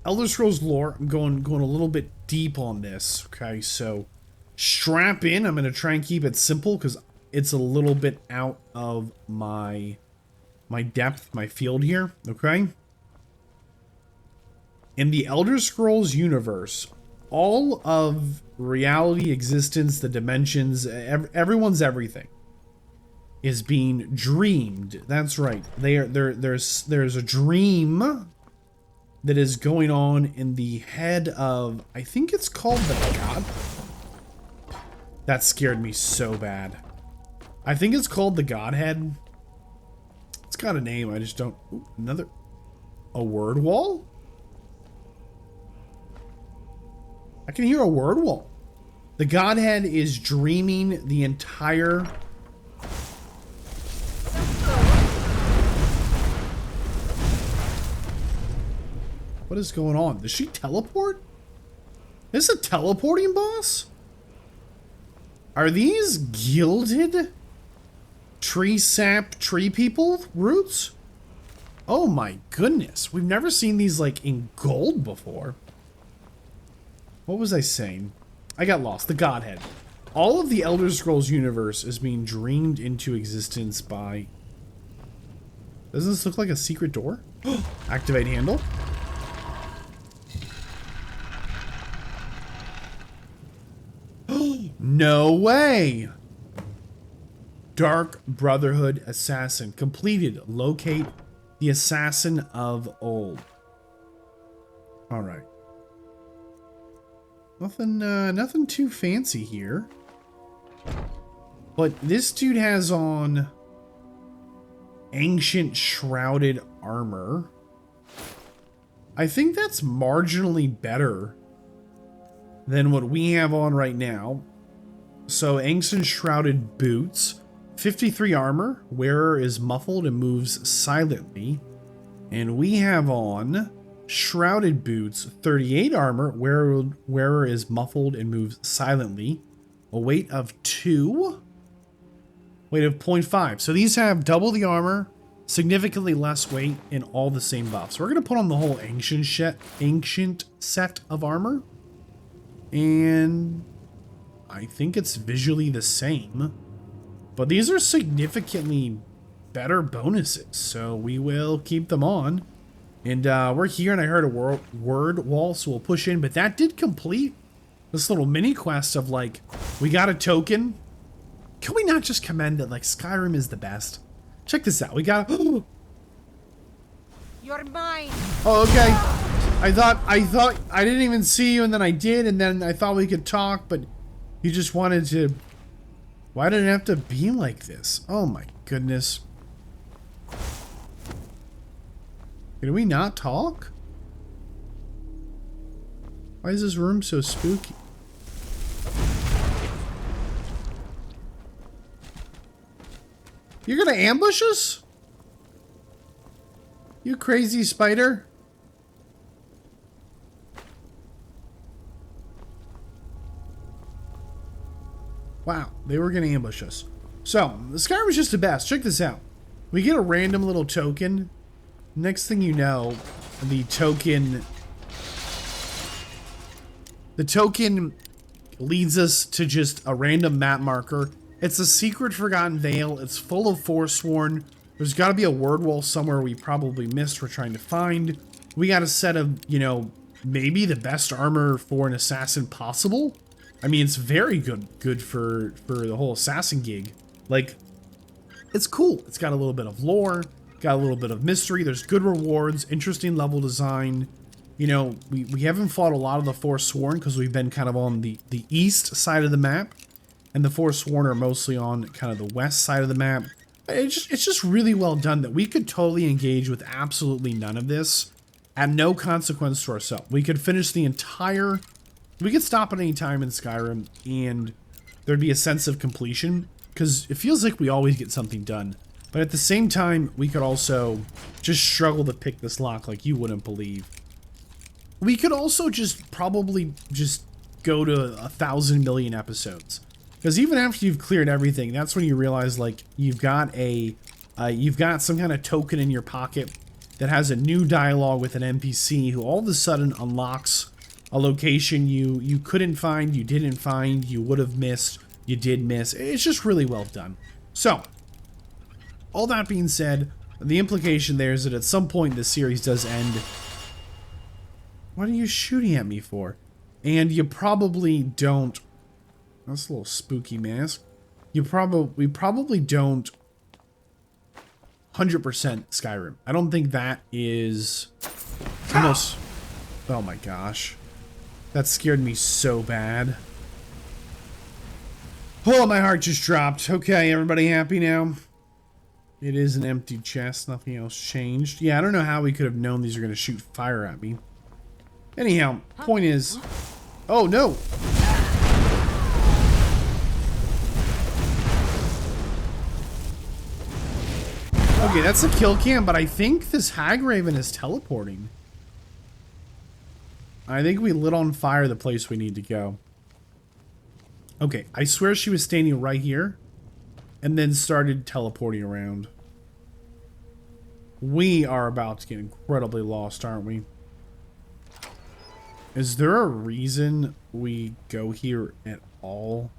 Elder Scrolls lore, I'm going a little bit deep on this, okay? So, strap in. I'm going to try and keep it simple because it's a little bit out of my depth, my field here, okay? In the Elder Scrolls universe, all of reality, existence, the dimensions, everyone's everything is being dreamed. That's right. There's a dream that is going on in the head of, I think it's called the God. That scared me so bad. I think it's called the Godhead. It's got a name. I just don't. Ooh, a word wall? I can hear a word wall. The Godhead is dreaming the entire... What is going on? Does she teleport? Is this a teleporting boss? Are these gilded tree sap tree people roots? Oh my goodness. We've never seen these like in gold before. What was I saying? I got lost. The Godhead. All of the Elder Scrolls universe is being dreamed into existence by... Doesn't this look like a secret door? Activate handle. No way! Dark Brotherhood Assassin. Completed. Locate the Assassin of Old. Alright. Nothing too fancy here. But this dude has on Ancient Shrouded Armor. I think that's marginally better than what we have on right now. So, Ancient Shrouded Boots. 53 armor. Wearer is muffled and moves silently. And we have on Shrouded Boots. 38 armor. Wearer is muffled and moves silently. A weight of 2. Weight of 0.5. So these have double the armor, significantly less weight, and all the same buffs. So we're going to put on the whole ancient set of armor. And I think it's visually the same. But these are significantly better bonuses. So we will keep them on. And we're here, and I heard a word wall, so we'll push in. But that did complete this little mini quest of, like, we got a token. Can we not just commend that, like, Skyrim is the best? Check this out. We got a... You're mine. Oh, okay. I thought I didn't even see you, and then I did, and then I thought we could talk, but you just wanted to... Why did it have to be like this? Oh my goodness. Can we not talk? Why is this room so spooky? You're gonna ambush us? You crazy spider? Wow, they were gonna ambush us. So, the Skyrim is just the best. Check this out. We get a random little token. Next thing you know, the token leads us to just a random map marker. It's a secret Forgotten Vale. It's full of Forsworn. There's got to be a word wall somewhere we probably missed we're trying to find. We got a set of, you know, maybe the best armor for an assassin possible. I mean, it's very good for the whole assassin gig. Like, it's cool. It's got a little bit of lore, got a little bit of mystery. There's good rewards, interesting level design. You know, we haven't fought a lot of the Forsworn because we've been kind of on the east side of the map. And the Forsworn are mostly on kind of the west side of the map. It's just really well done that we could totally engage with absolutely none of this at no consequence to ourselves. We could finish the entire... We could stop at any time in Skyrim and there'd be a sense of completion because it feels like we always get something done. But at the same time, we could also just struggle to pick this lock like you wouldn't believe. We could also just probably just go to 1,000 million episodes. Because even after you've cleared everything, that's when you realize, like, you've got some kind of token in your pocket that has a new dialogue with an NPC who all of a sudden unlocks a location you couldn't find, you didn't find, you would have missed, you did miss. It's just really well done. So, all that being said, the implication there is that at some point the series does end. What are you shooting at me for? And you probably don't... That's a little spooky mask. We probably don't 100% Skyrim. I don't think that is almost... Oh my gosh. That scared me so bad. Oh, my heart just dropped. Okay, everybody happy now? It is an empty chest. Nothing else changed. Yeah, I don't know how we could have known these are going to shoot fire at me. Anyhow, point is... Oh, no! Okay, that's a kill cam, but I think this Hagraven is teleporting. I think we lit on fire the place we need to go. Okay, I swear she was standing right here and then started teleporting around. We are about to get incredibly lost, aren't we? Is there a reason we go here at all?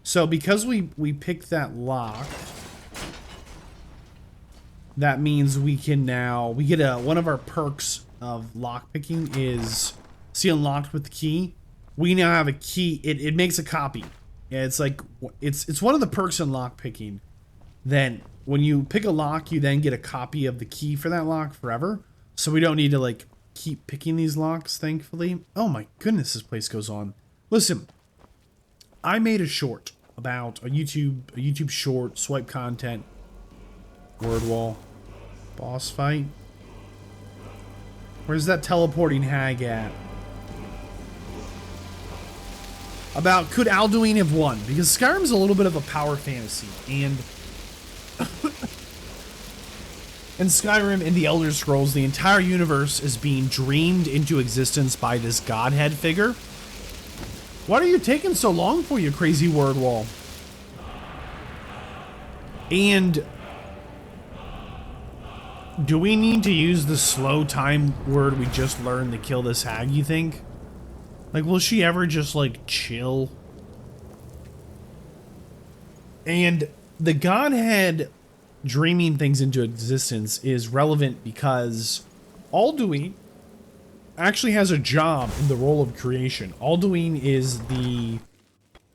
So because we picked that lock, that means we can now, we get one of our perks of lock picking is see unlocked with the key. We now have a key. It makes a copy. Yeah, it's like it's one of the perks in lock picking. Then when you pick a lock, you then get a copy of the key for that lock forever. So we don't need to like keep picking these locks, thankfully. Oh my goodness, this place goes on. Listen, I made a short about a YouTube short, swipe content. Word wall. Boss fight. Where's that teleporting hag at? About could Alduin have won? Because Skyrim's a little bit of a power fantasy, and in Skyrim, in the Elder Scrolls, the entire universe is being dreamed into existence by this godhead figure. What are you taking so long for, you crazy word wall? And do we need to use the slow time word we just learned to kill this hag, you think? Like, will she ever just, like, chill? And the godhead dreaming things into existence is relevant because Alduin actually has a job in the role of creation. Alduin is the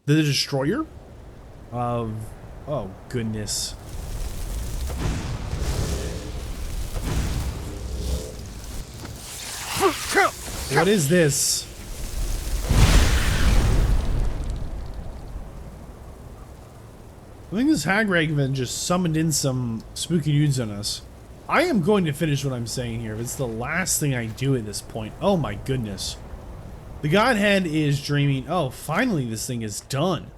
destroyer of... Oh, goodness. What is this? I think this Hagraven just summoned in some spooky dudes on us. I am going to finish what I'm saying here. It's the last thing I do at this point. Oh my goodness. The Godhead is dreaming. Oh, finally this thing is done.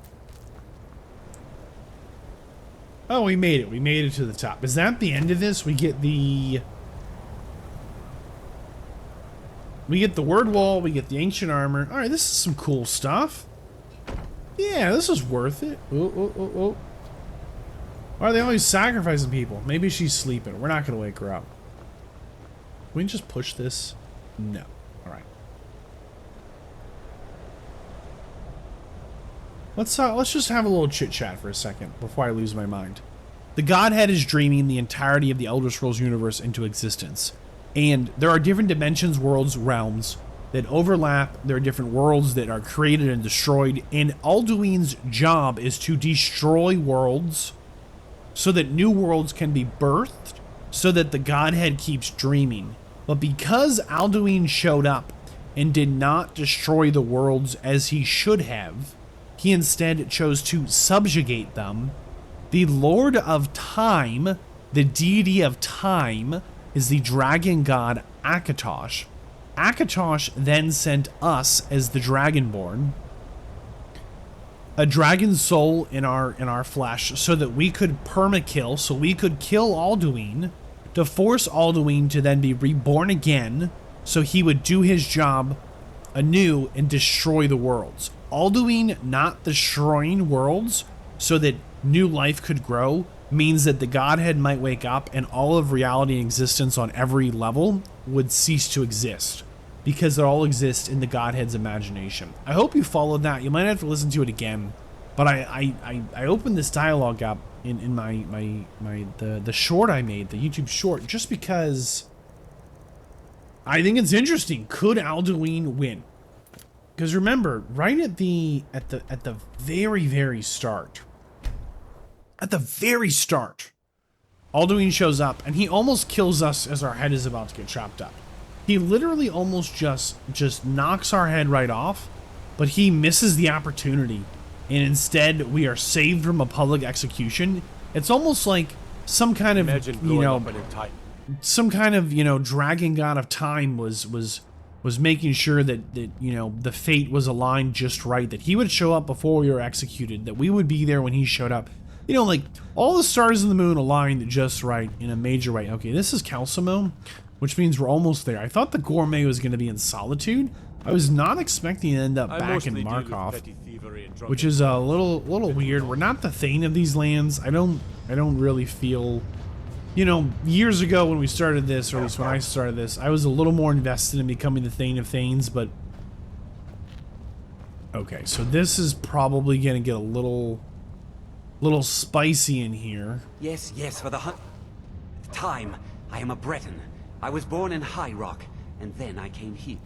Oh, we made it. We made it to the top. Is that the end of this? We get the... We get the word wall. We get the ancient armor. Alright, this is some cool stuff. Yeah, this is worth it. Oh, oh, oh, oh. Why are they always sacrificing people? Maybe she's sleeping. We're not going to wake her up. Can we just push this? No. Alright. Let's just have a little chit-chat for a second before I lose my mind. The Godhead is dreaming the entirety of the Elder Scrolls universe into existence. And there are different dimensions, worlds, realms that overlap. There are different worlds that are created and destroyed. And Alduin's job is to destroy worlds so that new worlds can be birthed, so that the Godhead keeps dreaming. But because Alduin showed up and did not destroy the worlds as he should have, he instead chose to subjugate them. The Lord of Time, the deity of time, is the dragon god Akatosh. Akatosh then sent us as the Dragonborn a dragon soul in our flesh so that we could permakill, so we could kill Alduin, to force Alduin to then be reborn again, so he would do his job anew and destroy the worlds. Alduin not destroying worlds so that new life could grow means that the Godhead might wake up and all of reality and existence on every level would cease to exist, because it all exists in the Godhead's imagination. I hope you followed that. You might have to listen to it again, but I opened this dialogue up in the short I made, the YouTube short, just because I think it's interesting. Could Alduin win? Because remember, right at the very start, Alduin shows up and he almost kills us as our head is about to get chopped up. He literally almost just knocks our head right off, but he misses the opportunity, and instead we are saved from a public execution. It's almost like some kind of, some kind of, dragon god of time was making sure that the fate was aligned just right, that he would show up before we were executed, that we would be there when he showed up. Like all the stars in the moon aligned just right in a major way. Okay, this is Calcimo, which means we're almost there. I thought the gourmet was going to be in Solitude. I was not expecting to end up back in Markov, which is a little weird. We're not the Thane of these lands. I don't really feel, years ago when we started this, or at least when I started this, I was a little more invested in becoming the Thane of Thanes, but okay, so this is probably going to get a little spicy in here. Yes, for the time. I am a Breton. I was born in High Rock, and then I came here.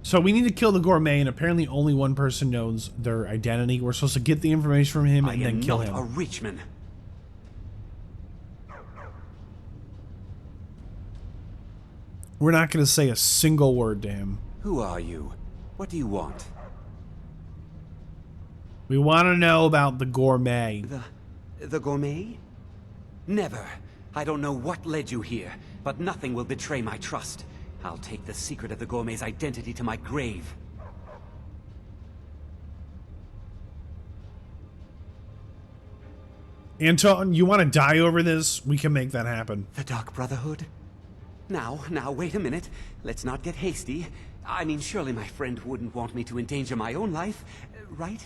So we need to kill the gourmet, and apparently only one person knows their identity. We're supposed to get the information from him and then kill him. I am not a Richman. We're not going to say a single word to him. Who are you? What do you want? We want to know about the gourmet. The gourmet? Never. I don't know what led you here, but nothing will betray my trust. I'll take the secret of the gourmet's identity to my grave. Anton, you want to die over this? We can make that happen. The Dark Brotherhood? Now, wait a minute. Let's not get hasty. I mean, surely my friend wouldn't want me to endanger my own life, right?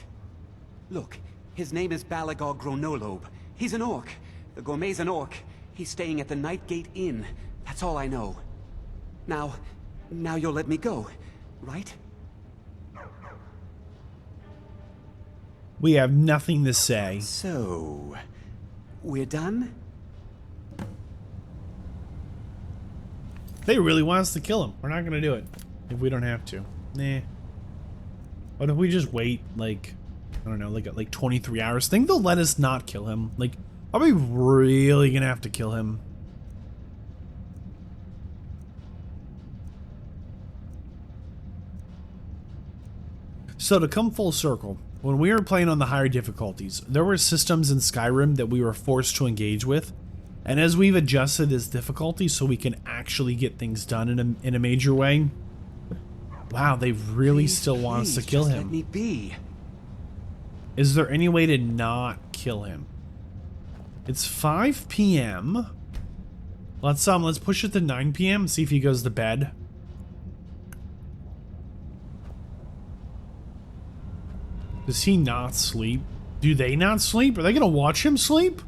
Look, his name is Balagog Gronolobe. He's an orc. The gourmet's an orc. He's staying at the Nightgate Inn. That's all I know. Now you'll let me go, right? We have nothing to say. So, we're done? They really want us to kill him. We're not gonna do it if we don't have to. Nah. What if we just wait, like, I don't know, like 23 hours? Think they'll let us not kill him? Like, are we really gonna have to kill him? So to come full circle, when we were playing on the higher difficulties, there were systems in Skyrim that we were forced to engage with. And as we've adjusted this difficulty so we can actually get things done in a major way, wow, they really still want us to kill him. Let me be. Is there any way to not kill him? It's 5 p.m. Let's push it to 9 p.m. see if he goes to bed. Does he not sleep? Do they not sleep? Are they gonna watch him sleep?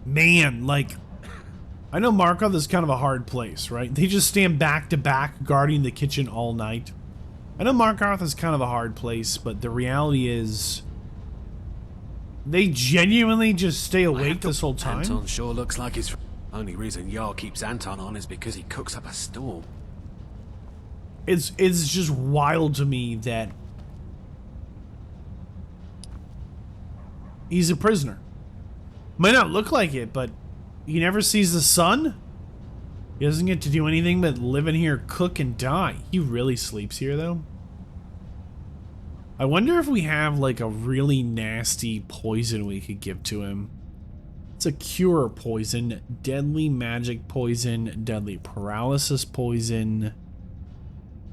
Man, like, I know Markov is kind of a hard place, right? They just stand back to back guarding the kitchen all night. I know Markarth is kind of a hard place, but the reality is they genuinely just stay awake this whole time. Anton sure looks like his... Only reason Jarl keeps Anton on is because he cooks up a storm. It's just wild to me that he's a prisoner. Might not look like it, but he never sees the sun. He doesn't get to do anything but live in here, cook, and die. He really sleeps here, though. I wonder if we have, like, a really nasty poison we could give to him. It's a cure poison, deadly magic poison, deadly paralysis poison,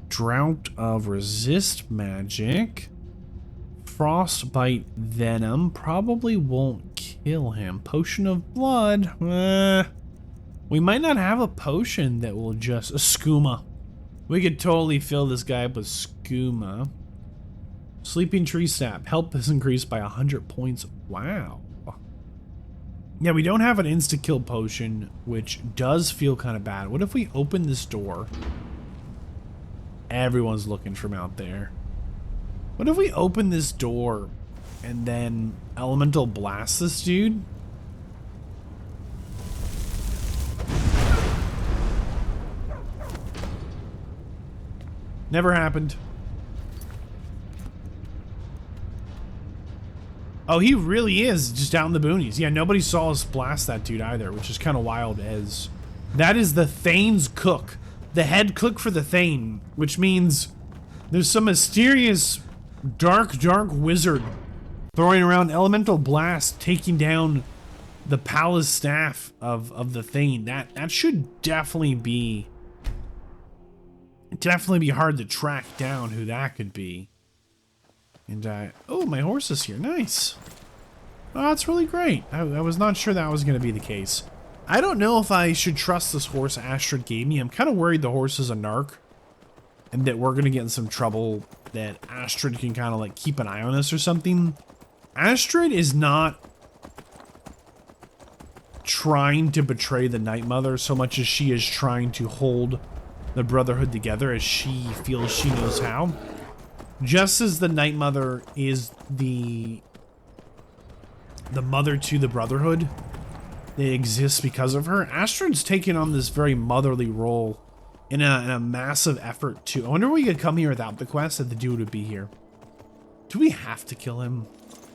drought of resist magic, frostbite venom, probably won't kill him. Potion of blood, we might not have a potion that will just... A skooma. We could totally fill this guy up with skooma. Sleeping tree sap. Health is increased by 100 points. Wow. Yeah, we don't have an insta-kill potion, which does feel kind of bad. What if we open this door? Everyone's looking from out there. What if we open this door and then elemental blast this dude? Never happened. Oh, he really is just out in the boonies. Yeah, nobody saw us blast that dude either, which is kind of wild as... That is the Thane's cook. The head cook for the Thane, which means there's some mysterious dark wizard throwing around elemental blast, taking down the palace staff of the Thane. That should definitely be hard to track down who that could be. And oh, my horse is here. Nice. Oh, that's really great. I was not sure that was going to be the case. I don't know if I should trust this horse Astrid gave me. I'm kind of worried the horse is a narc and that we're going to get in some trouble, that Astrid can kind of like keep an eye on us or something. Astrid is not trying to betray the Night Mother so much as she is trying to hold the Brotherhood together as she feels she knows how. Just as the Night Mother is the mother to the Brotherhood that exists because of her, Astrid's taken on this very motherly role in a massive effort to... I wonder if we could come here without the quest, that the dude would be here. Do we have to kill him?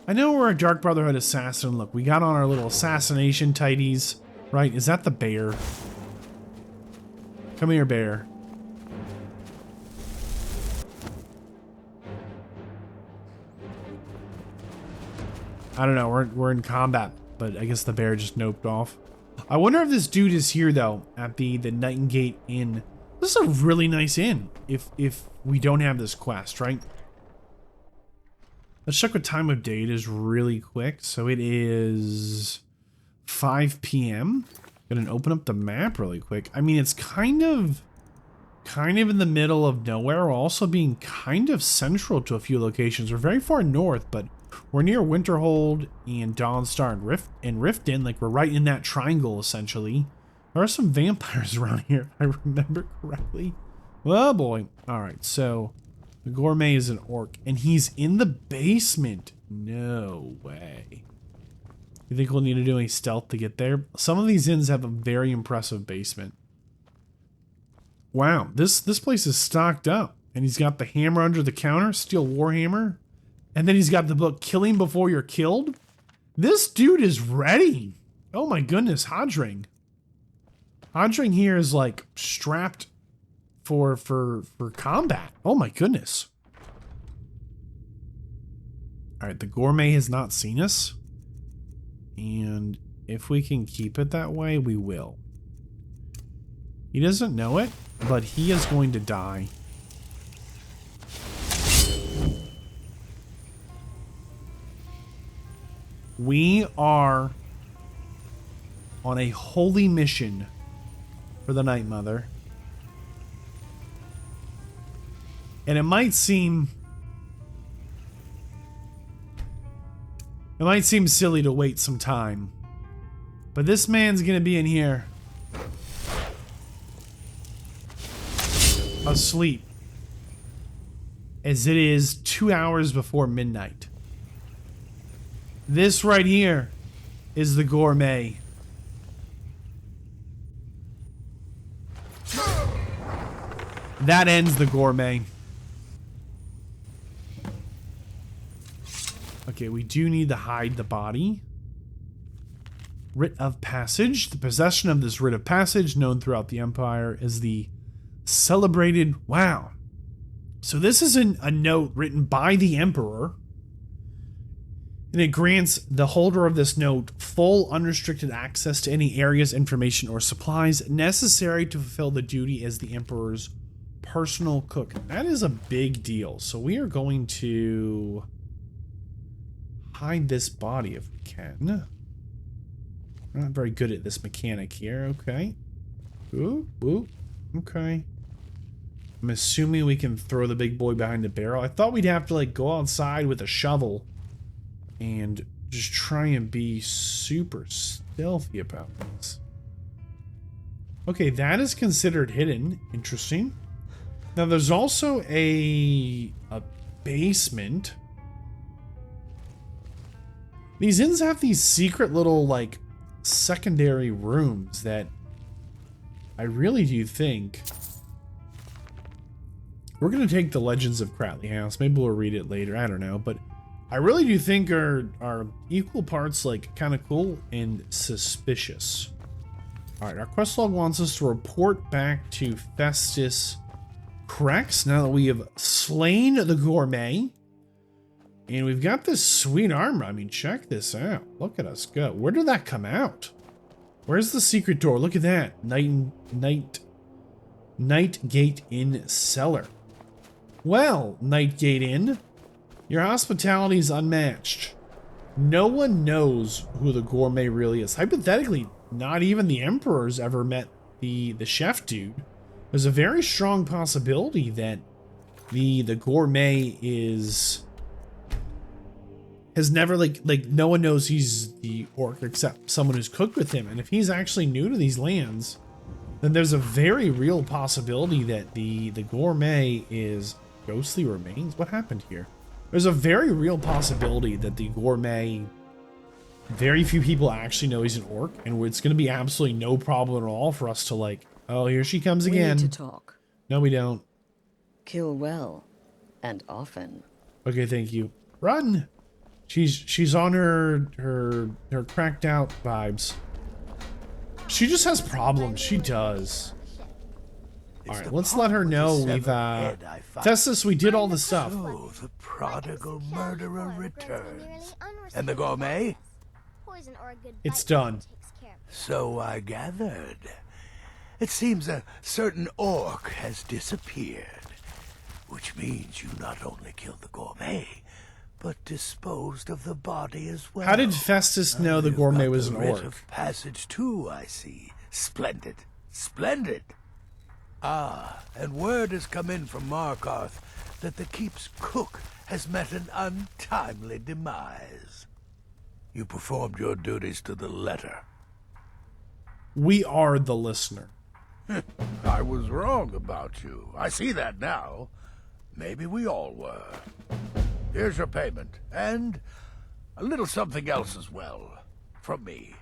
I know we're a Dark Brotherhood assassin. Look, we got on our little assassination tighties, right? Is that the bear? Come here, bear. I don't know, we're in combat. but I guess the bear just noped off. I wonder if this dude is here though at the Nightingale Inn. This is a really nice inn. If we don't have this quest, right? Let's check what time of day it is really quick. So it is 5 p.m. Gonna open up the map really quick. I mean, it's kind of in the middle of nowhere, while also being kind of central to a few locations. We're very far north, but we're near Winterhold and Dawnstar and Riften. Like, we're right in that triangle, essentially. There are some vampires around here, if I remember correctly. Oh boy. Alright, so the gourmet is an orc, and he's in the basement. No way. You think we'll need to do any stealth to get there? Some of these inns have a very impressive basement. Wow, this place is stocked up. And he's got the hammer under the counter, steel warhammer. And then he's got the book Killing Before You're Killed. This dude is ready. Oh my goodness, Hodring. Hodring here is like strapped for combat. Oh my goodness. Alright, the gourmet has not seen us. And if we can keep it that way, we will. He doesn't know it, but he is going to die. We are on a holy mission for the Night Mother. And it might seem silly to wait some time, but this man's gonna be in here asleep, as it is 2 hours before midnight. This right here is the gourmet. That ends the gourmet. Okay, we do need to hide the body. Writ of Passage. The possession of this writ of passage, known throughout the Empire, is the celebrated... Wow. So this is a note written by the Emperor. And it grants the holder of this note full unrestricted access to any areas, information, or supplies necessary to fulfill the duty as the Emperor's personal cook. That is a big deal. So we are going to hide this body if we can. We're not very good at this mechanic here. Okay. Ooh, ooh. Okay. I'm assuming we can throw the big boy behind the barrel. I thought we'd have to like go outside with a shovel and just try and be super stealthy about this. Okay, that is considered hidden. Interesting. Now there's also a basement. These inns have these secret little like secondary rooms that I really do think we're gonna take the Legends of Cratley House. Maybe we'll read it later. I don't know, but I really do think are equal parts like kind of cool and suspicious. All right, our quest log wants us to report back to Festus Crex now that we have slain the gourmet. And we've got this sweet armor. I mean, check this out. Look at us go. Where did that come out? Where's the secret door? Look at that. Night Gate Inn cellar. Well, Night Gate Inn, your hospitality is unmatched. No one knows who the gourmet really is. Hypothetically, not even the Emperor's ever met the chef dude. There's a very strong possibility that the gourmet has never like no one knows he's the orc except someone who's cooked with him. And if he's actually new to these lands, then there's a very real possibility that the gourmet is ghostly remains. What happened here? There's a very real possibility that the gourmet, very few people actually know he's an orc, and it's going to be absolutely no problem at all for us to like, oh, here she comes again. We need to talk. No, we don't. Kill well, and often. Okay, thank you. Run. She's on her cracked out vibes. She just has problems. She does. All right, let's let her know we've Festus, we did all the stuff. So the prodigal murderer returns. And the gourmet? always an orc good It's bite when done. he takes care of it. So I gathered. It seems a certain orc has disappeared, which means you not only killed the gourmet, but disposed of the body as well. How did Festus know the You've gourmet got was the an writ orc? of passage too, I see. Splendid. Splendid. Ah, and word has come in from Markarth that the keep's cook has met an untimely demise. You performed your duties to the letter. We are the listener. I was wrong about you. I see that now. Maybe we all were. Here's your payment, and a little something else as well, from me.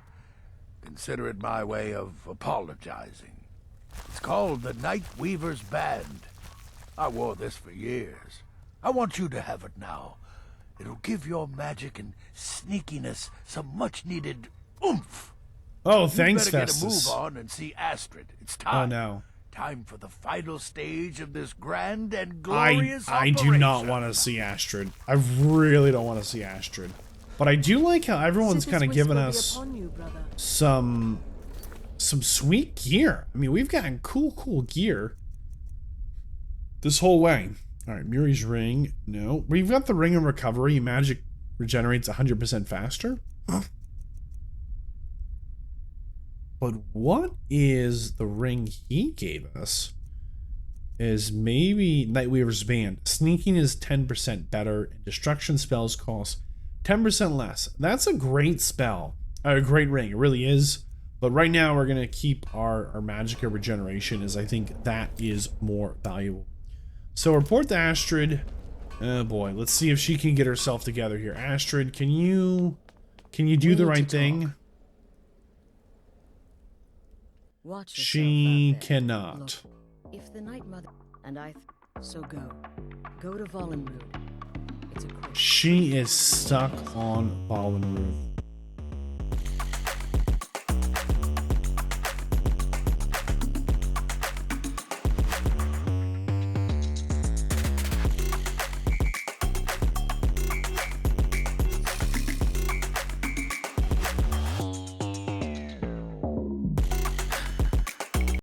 Consider it my way of apologizing. It's called the Night Weaver's Band. I wore this for years. I want you to have it now. It'll give your magic and sneakiness some much-needed oomph. Oh, thanks, You better Festus. get a move on and see Astrid. It's time. Oh, no. Time for the final stage of this grand and glorious I do not operation. want to see Astrid. I really don't want to see Astrid. But I do like how everyone's kind of given us some sweet gear. I mean, we've gotten cool gear this whole way. All right, Muri's ring. No. We've got the ring of recovery. Magic regenerates 100% faster. But what is the ring he gave us? Is maybe Nightweaver's Band. Sneaking is 10% better, and destruction spells cost 10% less. That's a great spell. A great ring. It really is. But right now we're going to keep our Magicka regeneration, as I think that is more valuable. So report to Astrid. Oh boy, let's see if she can get herself together here. Astrid, can you do the right thing? Watch She yourself out there. cannot. Look, if the Night Mother and so go to Vollenroot. It's a quest. She is stuck on Ballenroof.